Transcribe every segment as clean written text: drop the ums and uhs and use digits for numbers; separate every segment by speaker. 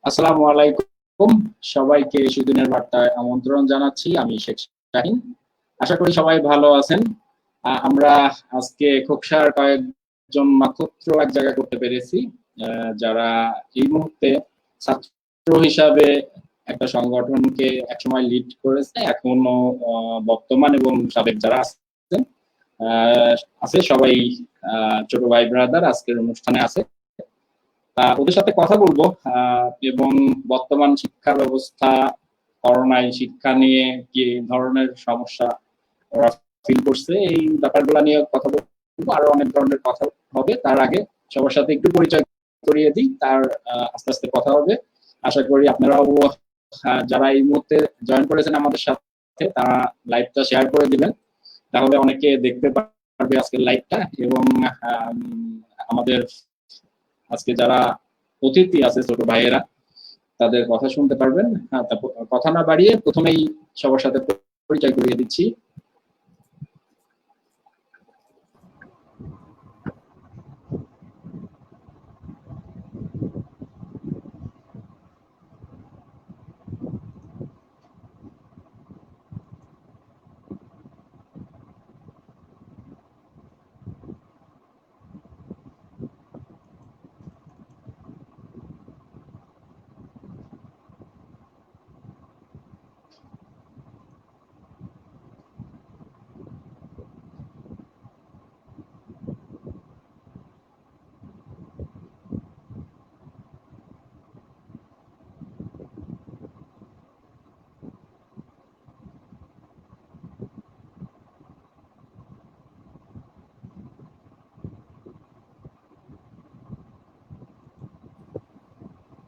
Speaker 1: আসসালামু আলাইকুম। সবাইকে সুদিনের বার্তায় আমন্ত্রণ জানাচ্ছি। আমি শেখ শাহীন। আশা করি সবাই ভালো আছেন। আমরা আজকে খোকসার কয়েকজন নক্ষত্র এক জায়গায় করতে পেরেছি, যারা এই মুহূর্তে ছাত্র হিসাবে একটা সংগঠনকে একসময় লিড করেছে, এখনো বর্তমান এবং সাবেক যারা আছেন আছে সবাই ছোট ভাই ব্রাদার আজকের অনুষ্ঠানে আছে। ওদের সাথে কথা বলবো এবং বর্তমান শিক্ষা ব্যবস্থা, করোনায় শিক্ষা নিয়ে কি ধরনের সমস্যা ওরা ফিল করছে, এই ব্যাপারগুলো নিয়ে কথা বলবো। আরো অনেক ধরনের কথা হবে। তার আগে সবার সাথে একটু পরিচয় করিয়ে দিই, তার আস্তে আস্তে কথা হবে। আশা করি আপনারাও যারা এই মুহূর্তে জয়েন করেছেন আমাদের সাথে, তারা লাইভটা শেয়ার করে দিবেন, তাহলে অনেকে দেখতে পারবে আজকের লাইভটা। এবং আমাদের আজকে যারা অতিথি আছে ছোট ভাইয়েরা, তাদের কথা শুনতে পারবেন। কথা না বাড়িয়ে প্রথমেই সবার সাথে পরিচয় করিয়ে দিচ্ছি।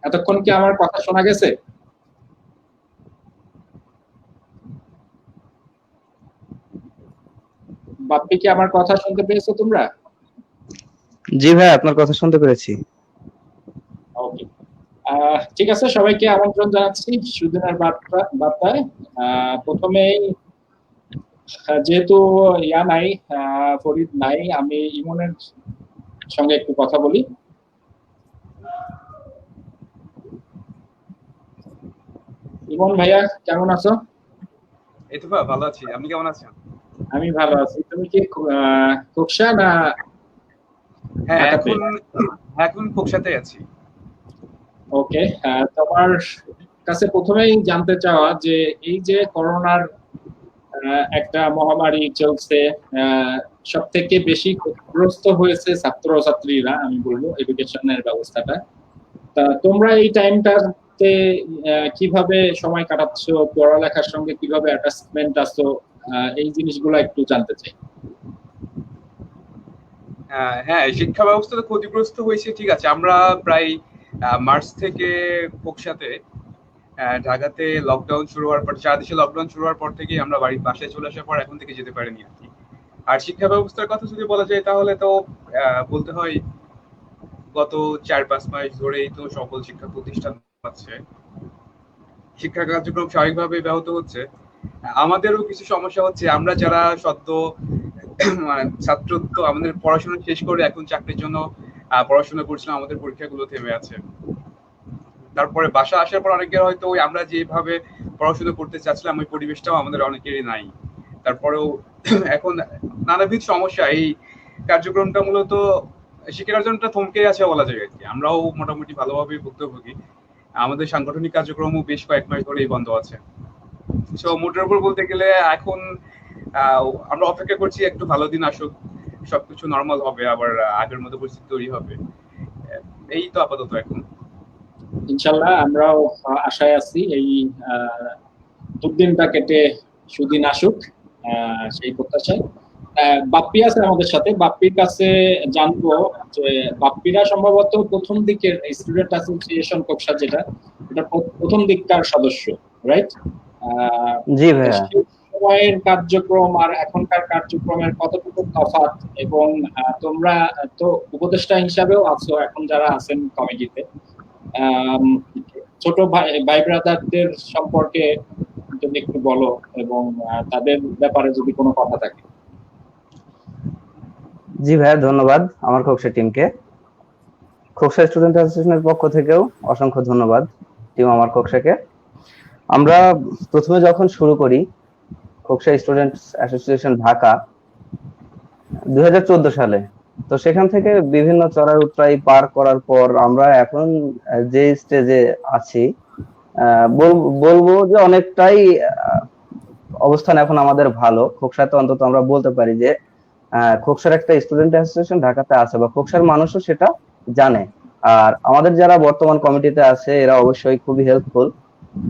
Speaker 1: এতক্ষণ কি আমার কথা শোনা গেছে? বাপ্পি, কি আমার কথা শুনতে পেয়েছো তোমরা?
Speaker 2: জি ভাই, আপনার কথা শুনতে পেরেছি।
Speaker 1: ওকে, ঠিক আছে। সবাইকে আমন্ত্রণ জানাচ্ছি সুদিনের বার্তায়। প্রথমেই যেহেতু ইয়া নাই, ফরিদ নাই, আমি ইমনের সঙ্গে একটু কথা বলি। ইমন ভাইয়া, কেমন আছো?
Speaker 3: এই তো ভাই, ভালো আছি। আপনি কেমন আছেন?
Speaker 1: আমি ভালো আছি। তুমি কি খোকসা না?
Speaker 3: হ্যাঁ, এখন খোকসাতে আছি।
Speaker 1: ওকে, তোমার কাছে প্রথমেই জানতে চাওয়া যে এই যে করোনার একটা মহামারী চলছে, সব থেকে বেশি ক্ষতিগ্রস্ত হয়েছে ছাত্রছাত্রীরা, আমি বলবো এডুকেশনের ব্যবস্থাটা। তা তোমরা এই টাইমটাতে কিভাবে সময় কাটাচ্ছ, পড়ালেখার সঙ্গে কিভাবে অ্যাটাচমেন্ট আছো, এই জিনিসগুলো একটু জানতে চাই।
Speaker 3: হ্যাঁ, শিক্ষা ব্যবস্থা তো ক্ষতিগ্রস্ত হয়েছে, ঠিক আছে। আমরা প্রায় মার্চ থেকে খোকসাতে, ঢাকাতে লকডাউন শুরু হওয়ার পর, সারা দেশে লকডাউন শুরু হওয়ার পর থেকেই আমরা বাড়ির বাসায় চলে আসার পর এখন থেকে যেতে পারিনি আর কি। আর শিক্ষা ব্যবস্থার কথা যদি বলা যায় তাহলে তো বলতে হয় গত 4-5 মাস ধরেই তো সকল শিক্ষা প্রতিষ্ঠান আছে, শিক্ষা কার্যক্রম স্বাভাবিকভাবে ব্যাহত হচ্ছে। আমাদেরও কিছু সমস্যা হচ্ছে। আমরা যারা সদ্য ছাত্রত্ব, আমাদের পড়াশোনা শেষ করে এখন চাকরির জন্য পড়াশোনা করছিলাম, আমাদের পরীক্ষাগুলো থেমে আছে। তারপরে বাসা আসার পর অনেকের হয়তো ওই আমরা যেভাবে পড়াশোনা করতে চাচ্ছিলাম ওই পরিবেশটাও আমাদের অনেকেরই নাই। তারপরেও এখন নানাবিধ সমস্যা, এই কার্যক্রমটা মূলত শিক্ষা অর্জনটা থমকে আছে বলা যায় আর কি। আমরাও মোটামুটি ভালোভাবে ভুক্তভোগী। আমাদের সাংগঠনিক কার্যক্রমও বেশ কয়েক মাস ধরেই বন্ধ আছে। সো মোটের উপর বলতে গেলে এখন আমরা অপেক্ষা করছি একটু ভালো দিন আসুক, সবকিছু নর্মাল হবে, আবার আগের মতো পরিস্থিতি তৈরি হবে। এই তো আপাতত এখন।
Speaker 1: ইনশাল্লাহ আমরাও আশায় আছি এই দুর্দিনটা কেটে সুদিন আসুক, সেই প্রত্যাশায়। বাপ্পি আছে আমাদের সাথে। বাপ্পির কাছে জানবো যে বাপ্পিরা সম্ভবত প্রথম দিকের স্টুডেন্ট অ্যাসোসিয়েশন খোকসা, যেটা এটা প্রথম দিককার সদস্য, রাইট?
Speaker 2: জি ভাইয়া।
Speaker 1: সময়ের কার্যক্রম আর এখনকার কার্যক্রমের কতটুকু তফাৎ, এবং তোমরা তো উপদেষ্টা হিসাবেও আছো এখন যারা আছেন কমিটিতে, ছোট ভাই ব্রাদারদের সম্পর্কে যদি একটু বলো, এবং তাদের ব্যাপারে যদি কোনো কথা থাকে।
Speaker 2: জি ভাইয়া, ধন্যবাদ আমার খোকসা টিমকে। খোকসা স্টুডেন্ট অ্যাসোসিয়েশনের পক্ষ থেকেও অসংখ্য ধন্যবাদ টিম আমার খোকসাকে। আমরা প্রথমে যখন শুরু করি খোকসা স্টুডেন্টস অ্যাসোসিয়েশন ঢাকা 2014 সালে, তো সেখান থেকে বিভিন্ন চড়াই উতরাই পার করার পর আমরা এখন যে স্টেজে আছি, বলবো যে অনেকটাই অবস্থান এখন আমাদের ভালো। খোকসাতে অন্তত আমরা বলতে পারি যে খোকসার একটা স্টুডেন্ট অ্যাসোসিয়েশন ঢাকাতে আছে, বা খোকসার মানুষও সেটা জানে। আর আমাদের যারা বর্তমান কমিটিতে আছে এরা অবশ্যই খুবই হেল্পফুল,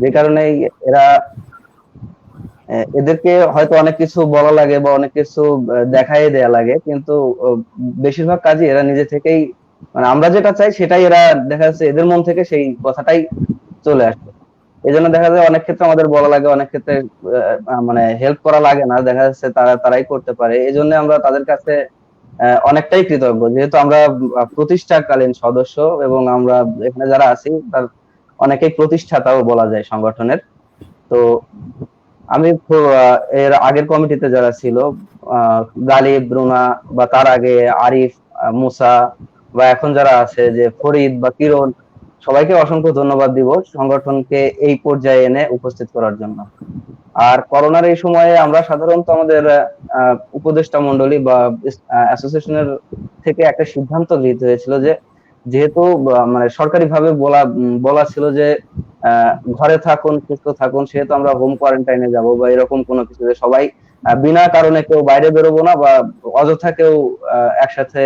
Speaker 2: যে কারণে এরা এদেরকে হয়তো অনেক কিছু বলা লাগে বা অনেক কিছু দেখাই দেয়া লাগে, কিন্তু বেশিরভাগ কাজই এরা নিজে থেকেই, মানে আমরা যেটা চাই সেটাই এরা দেখা যাচ্ছে এদের মন থেকে সেই কথাটাই চলে আসে। এই জন্য দেখা যায় অনেক ক্ষেত্রে আমাদের বলা লাগে, অনেক ক্ষেত্রে মানে হেল্প করা লাগে না, দেখা যাচ্ছে তারাই করতে পারে। এই জন্য আমরা তাদের কাছে অনেকটাই কৃতজ্ঞ, যেহেতু আমরা প্রতিষ্ঠাকালীন সদস্য এবং আমরা এখানে যারা আছি তার অনেকেই প্রতিষ্ঠাতাও বলা যায় সংগঠনের। তো আমি এর আগের কমিটিতে যারা ছিল, গালিব, রুনা, বা তার আগে আরিফ, মুসা, বা এখন যারা আছে যে ফরিদ বা কিরণ, সবাইকে অসংখ্য ধন্যবাদ দিব সংগঠনকে এই পর্যায়ে এনে উপস্থিত করার জন্য। আর করোনার এই সময়ে আমরা সাধারণত আমাদের উপদেষ্টা মন্ডলী বা অ্যাসোসিয়েশনের থেকে একটা সিদ্ধান্ত গৃহীত হয়েছিল যে, যেহেতু মানে সরকারিভাবে বলা ছিল যে ঘরে থাকুন, সুস্থ থাকুন, সেহেতু আমরা হোম কোয়ারেন্টাইনে যাব বা এরকম কোনো কিছু, যে সবাই বিনা কারণে কেউ বাইরে বেরোবো না বা অযথা কেউ একসাথে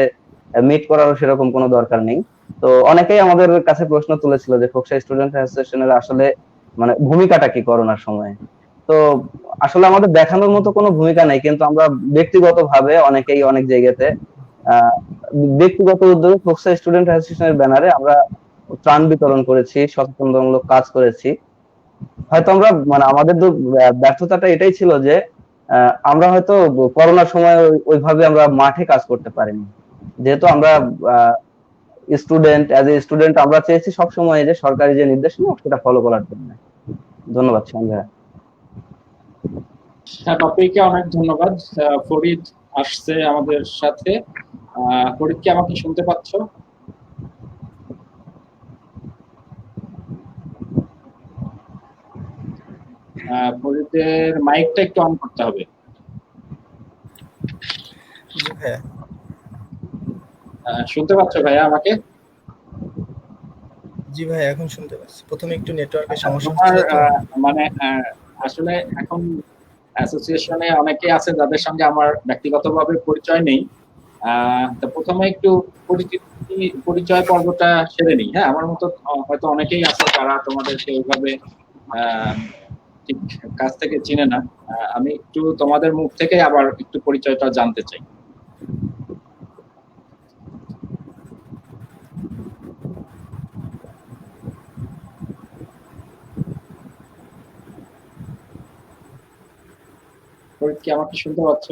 Speaker 2: মিট করারও সেরকম কোনো দরকার নেই। তো অনেকেই আমাদের কাছে প্রশ্ন তুলেছিল যে খোকসা স্টুডেন্ট অ্যাসোসিয়েশনের আসলে মানে ভূমিকাটা কি করোনার সময়ে। তো আসলে আমাদের দেখানোর মতো কোনো ভূমিকা নাই, কিন্তু আমরা ব্যক্তিগতভাবে অনেকেই অনেক জায়গাতে ব্যক্তিগত উদ্যোগে খোকসা স্টুডেন্ট অ্যাসোসিয়েশনের ব্যানারে আমরা ত্রাণ বিতরণ করেছি, সচেতনতামূলক কাজ করেছি। হয়তো আমরা মানে আমাদের ব্যর্থতাটা এটাই ছিল যে আমরা হয়তো করোনার সময় ওইভাবে আমরা মাঠে কাজ করতে পারিনি, যেহেতু আমরা স্টুডেন্ট, অ্যাজ এ স্টুডেন্ট আমরা চেয়েছি সবসময় যে সরকারি যে নির্দেশনা সেটা ফলো করার জন্য। ধন্যবাদ সঞ্জয়।
Speaker 1: হ্যাঁ, বাপিকে অনেক ধন্যবাদ। ফরিদ আসছে আমাদের সাথে। ফরিদ, কি আমাকে শুনতে পাচ্ছ? ফরিদের মাইকটা একটু অন করতে হবে। শুনতে পাচ্ছ ভাইয়া আমাকে?
Speaker 4: জি ভাই, এখন শুনতে পাচ্ছি। প্রথমে একটু নেটওয়ার্কের সমস্যা
Speaker 1: তোমার
Speaker 4: হচ্ছিল তো।
Speaker 1: মানে আসলে এখন অ্যাসোসিয়েশনে অনেকে আছে যাদের সঙ্গে আমার ব্যক্তিগতভাবে পরিচয় নেই। তো প্রথমে একটু পরিচয় পর্বটা সেরে নিই। হ্যাঁ, আমার মতো হয়তো অনেকেই আছে যারা তোমাদেরকে ওইভাবে ঠিক কাছ থেকে চিনে না। আমি একটু তোমাদের মুখ থেকে আবার একটু পরিচয়টা জানতে চাই। ফরিদ, কি আমাকে শুনতে পাচ্ছ?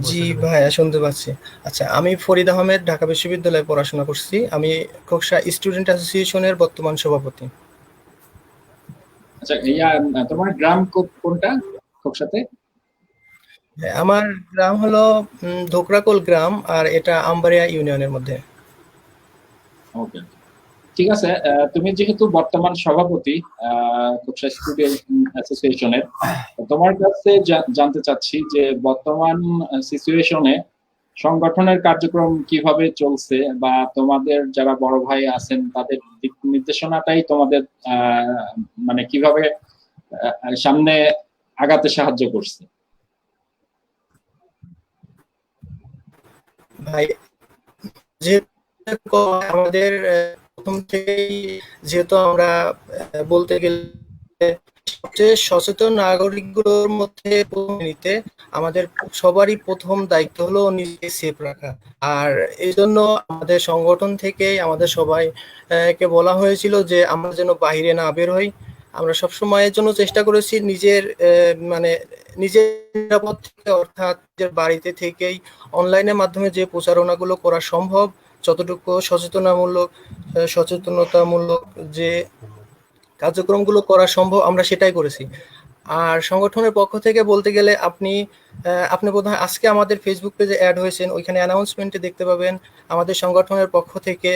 Speaker 4: জি ভাইয়া, শুনতে পাচ্ছি। আচ্ছা, আমি ফরিদ আহমেদ, ঢাকা বিশ্ববিদ্যালয়ে পড়াশোনা করছি। আমি খোকসা স্টুডেন্ট অ্যাসোসিয়েশনের বর্তমান সভাপতি।
Speaker 1: আচ্ছা, তোমার গ্রাম কোনটা খোকসাতে?
Speaker 4: আমার গ্রাম হলো ধোকরাকোল গ্রাম, আর এটা আমবাড়িয়া ইউনিয়নের মধ্যে।
Speaker 1: ওকে, ঠিক আছে। তুমি যেহেতু বর্তমান সভাপতি খোকসা স্টুডেন্ট অ্যাসোসিয়েশনের, তোমার কাছে জানতে চাচ্ছি যে বর্তমান সিচুয়েশনে সংগঠনের কার্যক্রম কিভাবে চলছে, বা তোমাদের যারা বড় ভাই আছেন তাদের দিক নির্দেশনাটাই তোমাদের মানে কিভাবে সামনে আগাতে সাহায্য করছে?
Speaker 4: ভাই, যেহেতু আমাদের প্রথম থেকেই, যেহেতু আমরা বলতে গেলে সবচেয়ে সচেতন নাগরিকগুলোর মধ্যে নিতে, আমাদের সবারই প্রথম দায়িত্ব হলো নিজেকে সেফ রাখা। আর এই জন্য আমাদের সংগঠন থেকে আমাদের সবাই কে বলা হয়েছিল যে আমরা যেন বাইরে না বের হই। আমরা সবসময়ের জন্য চেষ্টা করেছি নিজের মানে নিজের নিরাপদ থেকে, অর্থাৎ নিজের বাড়িতে থেকেই অনলাইনের মাধ্যমে যে প্রচারণাগুলো করা সম্ভব, যতটুকু সচেতনতামূলক যে কার্যক্রমগুলো করা সম্ভব আমরা সেটাই করেছি। আর সংগঠনের পক্ষ থেকে বলতে গেলে আপনি বোধহয় আজকে আমাদের ফেসবুক পেজে অ্যাড হয়েছেন, ওইখানে অ্যানাউন্সমেন্টে দেখতে পাবেন আমাদের সংগঠনের পক্ষ থেকে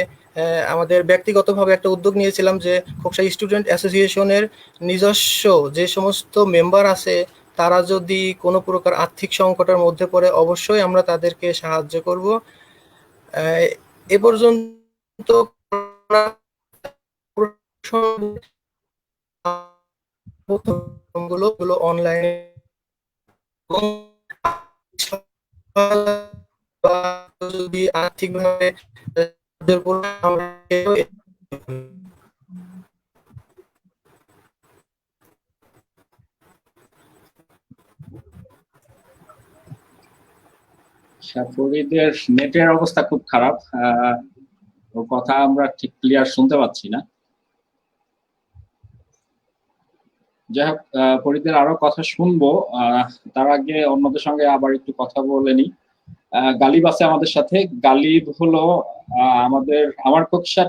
Speaker 4: আমাদের ব্যক্তিগতভাবে একটা উদ্যোগ নিয়েছিলাম যে খোকসা স্টুডেন্ট অ্যাসোসিয়েশনের নিজস্ব যে সমস্ত মেম্বার আছে তারা যদি কোনো প্রকার আর্থিক সংকটের মধ্যে পড়ে অবশ্যই আমরা তাদেরকে সাহায্য করব। এ পর্যন্ত গুলো অনলাইনে বা যদি আর্থিকভাবে
Speaker 1: ফরিদের নেটের অবস্থা খুব খারাপ, ওর কথা আমরা ঠিক ক্লিয়ার শুনতে পাচ্ছি না। যাই হোক, ফরিদের আরো কথা শুনবো, তার আগে অন্যদের সঙ্গে আবার একটু কথা বলে নি। গালিব আছে আমাদের সাথে। গালিব হলো আমার খোকসা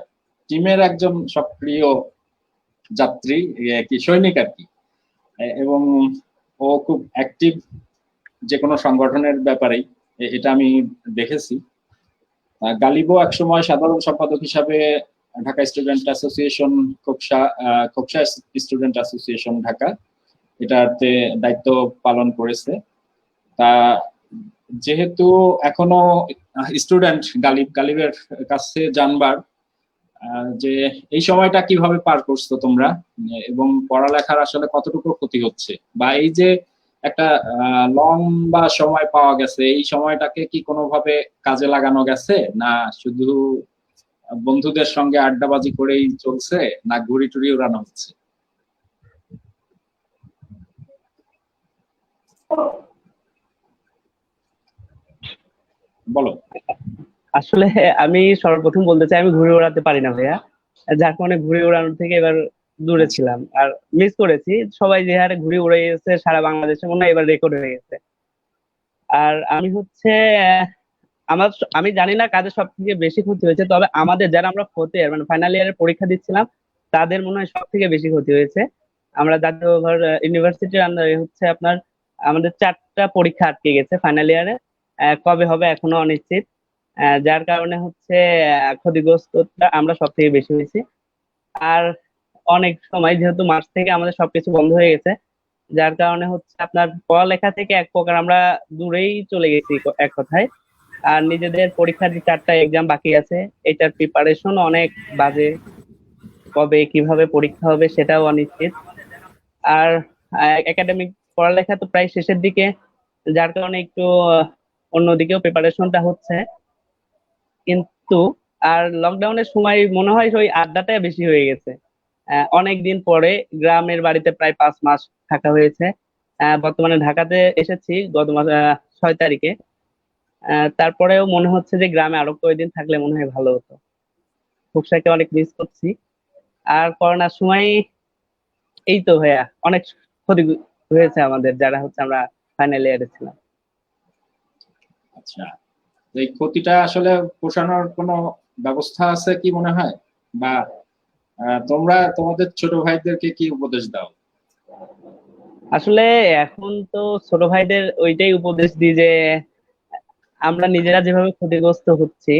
Speaker 1: টিমের একজন সক্রিয় যাত্রী, কি সৈনিক আর কি, এবং ও খুব অ্যাক্টিভ যে কোনো সংগঠনের ব্যাপারেই, এটা আমি দেখেছি। গালিবও একসময় সাধারণ সম্পাদক হিসাবে Dhaka student association Khoksa student association Dhaka এটাতে দায়িত্ব পালন করেছে। তা যেহেতু এখনো স্টুডেন্ট, গালিবের কাছে জানবার যে এই সময়টা কিভাবে পার করছো তোমরা, এবং পড়ালেখার আসলে কতটুকু ক্ষতি হচ্ছে, বা এই যে একটা লম্বা সময় পাওয়া গেছে, এই সময়টাকে কি কোনোভাবে কাজে লাগানো গেছে, না শুধু বন্ধুদের সঙ্গে আড্ডাবাজি করেই চলছে, না ঘুড়ি টুড়ি উড়ানো হচ্ছে? বলো।
Speaker 5: আসলে আমি সর্বপ্রথম বলতে চাই আমি ঘুড়ি ওড়াতে পারি না ভাইয়া, যার কারণে ঘুড়ি ওড়ানোর থেকে এবার দূরে ছিলাম আর মিস করেছি। সবাই যে হারে ঘুড়ি উড়ে গেছে সারা বাংলাদেশে মনে হয় এবার রেকর্ড হয়ে গেছে। আর আমি হচ্ছে আহ, আমার আমি জানি না কাদের সব থেকে বেশি ক্ষতি হয়েছে, তবে আমাদের যারা আমরা ফোর্থ ইয়ার মানে ফাইনাল ইয়ারের পরীক্ষা দিচ্ছিলাম তাদের মনে হয় সব থেকে বেশি ক্ষতি হয়েছে। আমরা জাতীয়ঘর ইউনিভার্সিটির আন্ডারে হচ্ছে আপনার আমাদের 4টা পরীক্ষা আটকে গেছে ফাইনাল ইয়ারে, কবে হবে এখনো অনিশ্চিত। যার কারণে হচ্ছে ক্ষতিগ্রস্তটা আমরা সব থেকে বেশি হয়েছি। আর অনেক সময় যেহেতু মার্চ থেকে আমাদের সবকিছু বন্ধ হয়ে গেছে, যার কারণে হচ্ছে আপনার পড়ালেখা থেকে এক প্রকার আমরা দূরেই চলে গেছি এক কথায়। আর নিজেদের পরীক্ষার যে 4টা এক্সাম বাকি আছে এটার প্রিপারেশন অনেক বাজে, কবে কিভাবে পরীক্ষা হবে সেটাও অনিশ্চিত। আর একাডেমিক পড়ালেখা তো প্রায় শেষের দিকে, যার কারণে একটু অন্যদিকেও প্রিপারেশনটা হচ্ছে। কিন্তু আর লকডাউনের সময় মনে হয় ওই আড্ডাটা বেশি হয়ে গেছে। অনেক দিন পরে গ্রামের বাড়িতে প্রায় 5 মাস থাকা হয়েছে। বর্তমানে ঢাকাতে এসেছি গত মাস 6 তারিখে। তারপরেও মনে হচ্ছে যে গ্রামে আরো কয়েকদিন থাকলে মনে হয় ভালো হতো। খোকসাকে অনেক মিস করছি। আর করোনার সময় এই তো ভাইয়া অনেক ক্ষতি হয়েছে আমাদের যারা হচ্ছে আমরা ফাইনাল ইয়ারে ছিলাম।
Speaker 1: আচ্ছা, এই ক্ষতিটা আসলে পোষানোর কোনো ব্যবস্থা আছে কি মনে হয়, বা তোমরা তোমাদের ছোট ভাইদেরকে কি উপদেশ দাও?
Speaker 5: আসলে এখন তো ছোট ভাইদের ওইটাই উপদেশ দিই যে আমরা নিজেরা যেভাবে ক্ষতিগ্রস্ত হচ্ছি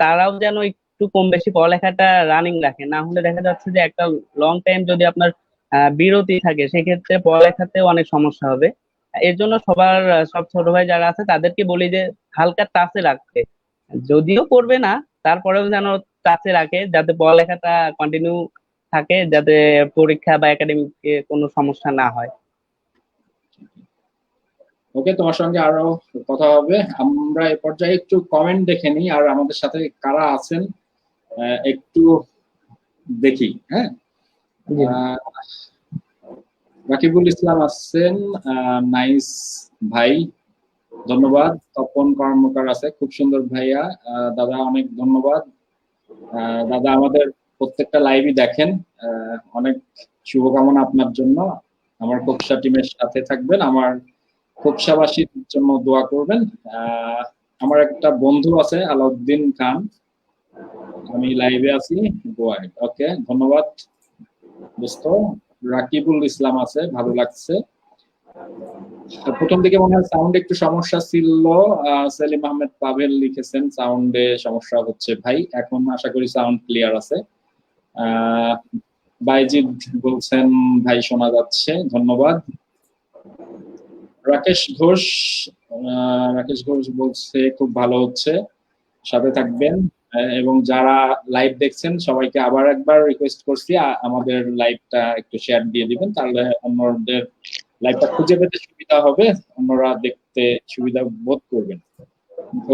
Speaker 5: তারাও যেন একটু কম বেশি পড়ালেখাটা রানিং রাখে, না হলে দেখা যাচ্ছে যে একটা লং টাইম যদি আপনার বিরতি থাকে সেক্ষেত্রে পড়ালেখাতেও অনেক সমস্যা হবে। এর জন্য সব ছোট ভাই যারা আছে তাদেরকে বলি যে হালকা টাচে রাখতে, যদিও করবে না তারপরেও যেন টাচে রাখে যাতে পড়ালেখাটা কন্টিনিউ থাকে, যাতে পরীক্ষা বা একাডেমিক কোনো সমস্যা না হয়।
Speaker 1: ওকে, তোমার সঙ্গে আরো কথা হবে। আমরা এ পর্যায়ে একটু কমেন্ট দেখে নিই, আর আমাদের সাথে কারা আছেন একটু দেখি। হ্যাঁ,
Speaker 5: জি।
Speaker 1: রাকিবুল ইসলাম আছেন, নাইস ভাই ধন্যবাদ। তপন কর্মকার আছে, খুব সুন্দর ভাইয়া, দাদা অনেক ধন্যবাদ। দাদা আমাদের প্রত্যেকটা লাইভই দেখেন, অনেক শুভকামনা আপনার জন্য। আমার খোকসা টিমের সাথে থাকবেন, আমার খোকসাবাসীর জন্য দোয়া করবেন। আমার একটা বন্ধু আছে আলাউদ্দিন খান, আমি লাইভে আছি, ওকে ধন্যবাদ দোস্ত। রাকিবুল ইসলাম আছে, ভালো লাগছে। প্রথম দিকে মনে হয় সাউন্ড একটু সমস্যা ছিল। সেলিম আহমেদ পাভেল লিখেছেন সাউন্ডে সমস্যা হচ্ছে ভাই, এখন আশা করি সাউন্ড ক্লিয়ার আছে। বাইজিদ বলছেন ভাই শোনা যাচ্ছে, ধন্যবাদ। রাকেশ ঘোষ বলছে খুব ভালো হচ্ছে, সাথে থাকবেন। এবং যারা লাইভ দেখছেন সবাইকে আবার একবার রিকোয়েস্ট করছি আমাদের লাইভটা একটু শেয়ার দিয়ে দিবেন, তাহলে অন্যদের লাইভটা খুঁজে পেতে সুবিধা হবে, অন্যরা দেখতে সুবিধা বোধ করবেন।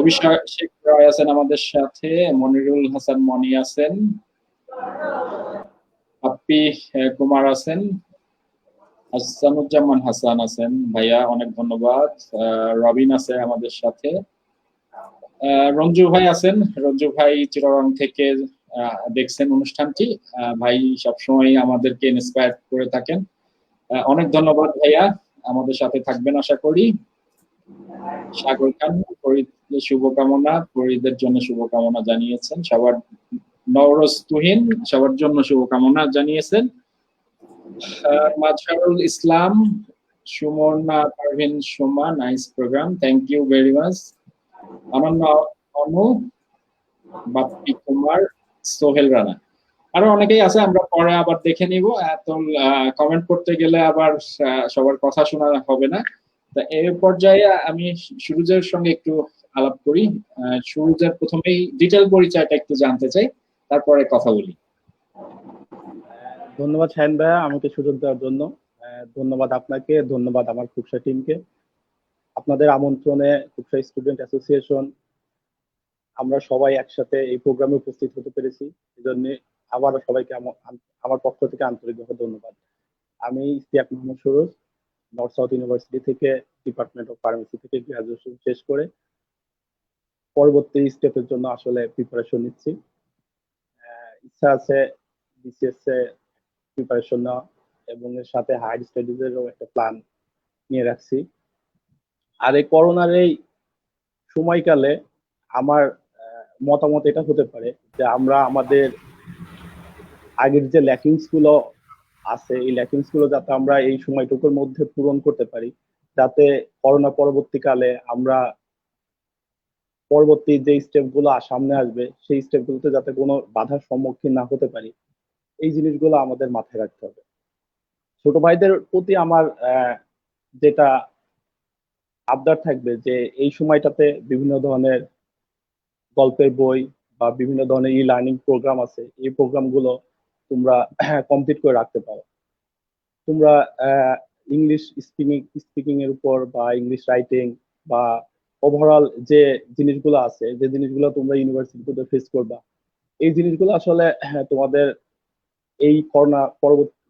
Speaker 1: অভিষেক শেখ রয় আছেন আমাদের সাথে, মনিরুল হাসান মনি আছেন, আপ্পি কুমার আছেন, হাসানুজ্জামান হাসান আছেন, ভাইয়া অনেক ধন্যবাদ। রবিন আছে আমাদের সাথে, রঞ্জু ভাই আছেন, রঞ্জু ভাই চিটাগং থেকে দেখছেন অনুষ্ঠানটি। ভাই সবসময় আমাদেরকে ইন্সপায়ার করে থাকেন, অনেক ধন্যবাদ ভাইয়া, আমাদের সাথে থাকবেন আশা করি। সাগর খান ফরিদের শুভকামনা, ফরিদের জন্য শুভকামনা জানিয়েছেন, সবার নওরোজ তুহিন সবার জন্য শুভকামনা জানিয়েছেন। Mazharul Islam, Sumona Parvin Soma, nice programme, thank you very much. Ananya Anu, Bappi Kumar, Sohel Rana, আরো অনেকেই আছে, আমরা পরে আবার দেখে নিব, এত কমেন্ট করতে গেলে আবার সবার কথা শোনা হবে না। তা এই পর্যায়ে আমি সুরুজের সঙ্গে একটু আলাপ করি। সুরুজের প্রথমেই ডিটেল পরিচয়টা একটু জানতে চাই, তারপরে কথা বলি।
Speaker 6: ধন্যবাদ শাহিন ভাইয়া আমাকে সুযোগ দেওয়ার জন্য। ধন্যবাদ আপনাকে, ধন্যবাদ আমার খুবসা টিমকে। আপনাদের আমন্ত্রণে খুবসা স্টুডেন্ট অ্যাসোসিয়েশন আমরা সবাই একসাথে এই প্রোগ্রামে উপস্থিত হতে পেরেছি, এজন্য আবারও সবাইকে আমার পক্ষ থেকে আন্তরিকভাবে ধন্যবাদ। আমি Istiaq Mohammad Suruj, north south university থেকে ডিপার্টমেন্ট অফ ফার্মেসি থেকে গ্রাজুয়েশন শেষ করে পরবর্তী স্টেপের জন্য আসলে প্রিপারেশন নিচ্ছি। ইচ্ছা আছে বিসিএস এ প্রিপারেশন নেওয়া এবং এর সাথে হায়ার স্টাডিজেরও একটা প্ল্যান নিয়ে রাখছি। আর এই করোনার এই সময়কালে আমার মতামত এটা হতে পারে যে আমরা আমাদের আগের যে ল্যাকিংস গুলো আছে এই ল্যাকিংস গুলো যাতে আমরা এই সময়টুকুর মধ্যে পূরণ করতে পারি, যাতে করোনা পরবর্তীকালে আমরা পরবর্তী যে স্টেপ গুলো সামনে আসবে সেই স্টেপ গুলোতে যাতে কোনো বাধার সম্মুখীন না হতে পারি, এই জিনিসগুলো আমাদের মাথায় রাখতে হবে। ছোট ভাইদের প্রতি আমার যেটা আবদার থাকবে যে এই সময়টাতে বিভিন্ন ধরনের গল্পের বই বা বিভিন্ন ধরনের ই লার্নিং প্রোগ্রাম আছে, এই প্রোগ্রামগুলো তোমরা কমপ্লিট করে রাখতে পারো। তোমরা ইংলিশ স্পিকিং এর উপর বা ইংলিশ রাইটিং বা ওভারঅল যে জিনিসগুলো আছে, যে জিনিসগুলো তোমরা ইউনিভার্সিটিতে ফেস করবা, এই জিনিসগুলো আসলে তোমাদের এই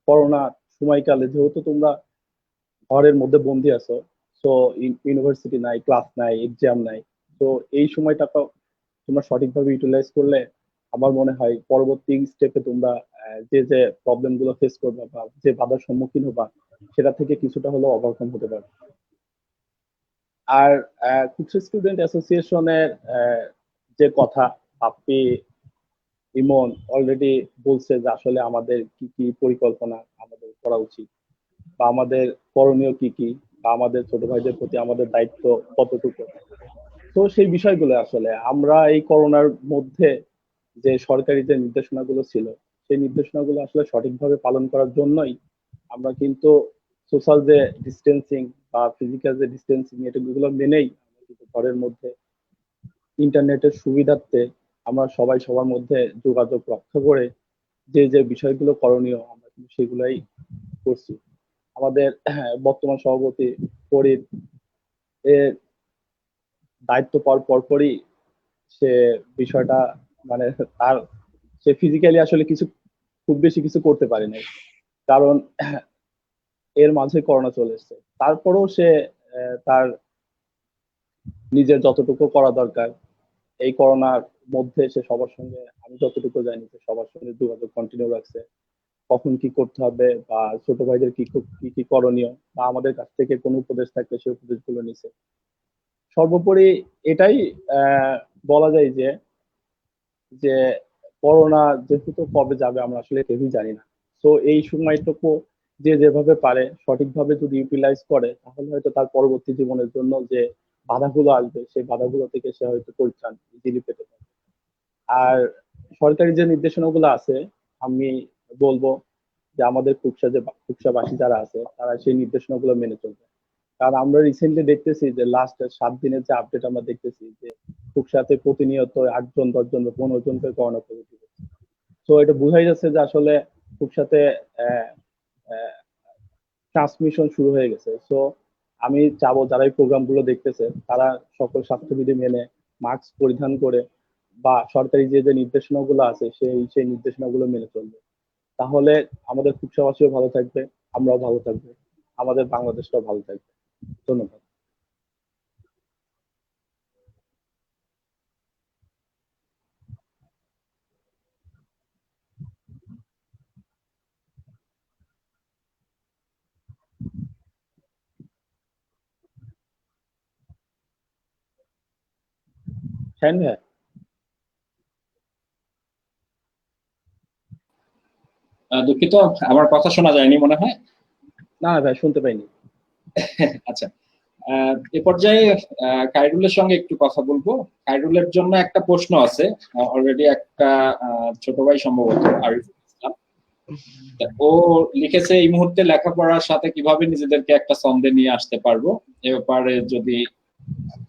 Speaker 6: করোনা সময়কালে যেহেতু তোমরা ঘরের মধ্যে বন্দি আছো, সো ইউনিভার্সিটি নাই, ক্লাস নাই, এক্সাম নাই, তো এই সময়টাকে তোমরা সঠিকভাবে ইউটিলাইজ করলে আমার মনে হয় পরবর্তী স্টেপে তোমরা যে প্রবলেম গুলো ফেস করবে বা যে বাধার সম্মুখীন হবা সেটা থেকে কিছুটা হলেও ওভারকাম হতে পারবে। আর খুবসা স্টুডেন্ট অ্যাসোসিয়েশনের যে কথা আপনি ইমন অলরেডি বলছে যে আসলে আমাদের কি কি পরিকল্পনা আমাদের করা উচিত বা আমাদের করণীয় কি কি বা আমাদের ছোট ভাইদের প্রতি আমাদের দায়িত্ব কতটুকু। তো সেই বিষয়গুলো আসলে আমরা এই করোনার মধ্যে যে সরকারি যে নির্দেশনাগুলো ছিল সেই নির্দেশনাগুলো আসলে সঠিকভাবে পালন করার জন্যই আমরা কিন্তু সোশ্যাল যে ডিস্টেন্সিং বা ফিজিক্যাল যে ডিস্টেন্সিং এগুলো মেনেই আমরা কিন্তু ঘরের মধ্যে ইন্টারনেটের সুবিধার্থে আমরা সবাই সবার মধ্যে যোগাযোগ রক্ষা করে যে বিষয়গুলো করণীয় আমরা কিন্তু সেগুলাই করছি। আমাদের বর্তমান সভাপতি ফরিদ এর দায়িত্ব পাওয়ার পরপরই সে বিষয়টা মানে তার সে ফিজিক্যালি আসলে কিছু খুব বেশি কিছু করতে পারে নাই, কারণ এর মাঝে করোনা চলে এসেছে। তারপরেও সে তার নিজের যতটুকু করা দরকার এই করোনার মধ্যে সে সবার সঙ্গে, আমি যতটুকু জানি যে সবার সঙ্গে যোগাযোগ কন্টিনিউ রাখছে, কখন কি করতে হবে বা ছোট ভাইদের কি কি করণীয় বা আমাদের কাছ থেকে কোনো উপদেশ থাকলে সেই উপদেশগুলো নিছে। সর্বোপরি এটাই বলা যায় যে করোনা যেহেতু কবে যাবে আমরা আসলে কেউই জানি না, তো এই সময়টুকু যে যেভাবে পারে সঠিকভাবে যদি ইউটিলাইজ করে, তাহলে হয়তো তার পরবর্তী জীবনের জন্য যে বাধাগুলো আসবে সেই বাধাগুলো থেকে সে হয়তো পরিত্রাণ ইজিলি পেতে পারে। আর সরকারি যে নির্দেশনাগুলো আছে, আমি বলবো যে আমাদের খুকসাবাসী যারা আছে তারা সেই নির্দেশনাগুলো মেনে চলবে। কারণ আমরা রিসেন্টলি দেখতেছি যে লাস্ট 7 দিনের যে আপডেট আমরা দেখতেছি যে খুকসাতে প্রতিনিয়ত 8 জন 10 জন বা 15 জন করে করোনা পজিটিভ হচ্ছে। তো এটা বোঝাই যাচ্ছে যে আসলে খুকসাতে ট্রান্সমিশন শুরু হয়ে গেছে। সো আমি চাবো যারা এই প্রোগ্রাম গুলো দেখতেছে তারা সকল স্বাস্থ্যবিধি মেনে মাস্ক পরিধান করে বা সরকারি যে যে নির্দেশনাগুলো আছে সেই নির্দেশনাগুলো মেনে চলবে। তাহলে আমাদের খুবসাবাসীও ভালো থাকবে, আমরাও ভালো থাকবো, আমাদের বাংলাদেশটাও ভালো থাকবে। ধন্যবাদ। শাহিন ভাই?
Speaker 1: দুঃখিত, আমার কথা শোনা যায়নি মনে হয়।
Speaker 6: না ভাই, শুনতে পাইনি।
Speaker 1: আচ্ছা, এ পর্যায়ে খায়রুলের সঙ্গে একটু কথা বলবো। খায়রুলের জন্য একটা প্রশ্ন আছে, অলরেডি একটা ছোট ভাই সম্ভবত আরিফুল ইসলাম, ও লিখেছে এই মুহূর্তে লেখাপড়ার সাথে কিভাবে নিজেদেরকে একটা ছন্দে নিয়ে আসতে পারবো। এ ব্যাপারে যদি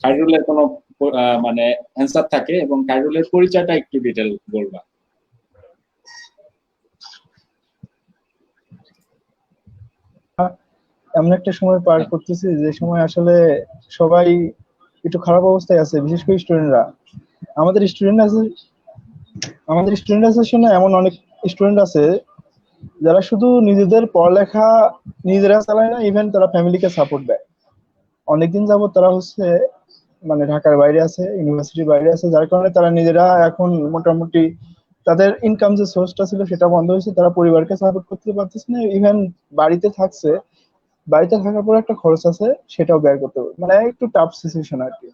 Speaker 1: খায়রুলের কোনো মানে অ্যান্সার থাকে, এবং খায়রুলের পরিচয়টা একটু ডিটেল বলবা।
Speaker 7: এমন একটা সময় পার করতেছি যে সময় আসলে সবাই একটু খারাপ অবস্থায় আছে, বিশেষ করে স্টুডেন্টরা। আমাদের স্টুডেন্ট আছে আমাদের স্টুডেন্ট অ্যাসোসিয়েশনে এমন অনেক স্টুডেন্ট আছে যারা শুধু নিজেদের পড়ালেখা নিজেরা চালায় না, ইভেন তারা ফ্যামিলিকে সাপোর্ট দেয়। অনেকদিন যাবত তারা হচ্ছে মানে ঢাকার বাইরে আছে, ইউনিভার্সিটির বাইরে আছে, যার কারণে তারা নিজেরা এখন মোটামুটি তাদের ইনকাম যে সোর্সটা ছিল সেটা বন্ধ হয়েছে, তারা পরিবারকে সাপোর্ট করতে পারতেছে না। ইভেন বাড়িতে থাকছে, বাড়িতে থাকার পর একটা খরচ আছে, সেটাও ব্যয় করতে হবে, মানে একটু টাফ সিচুয়েশন আর কি।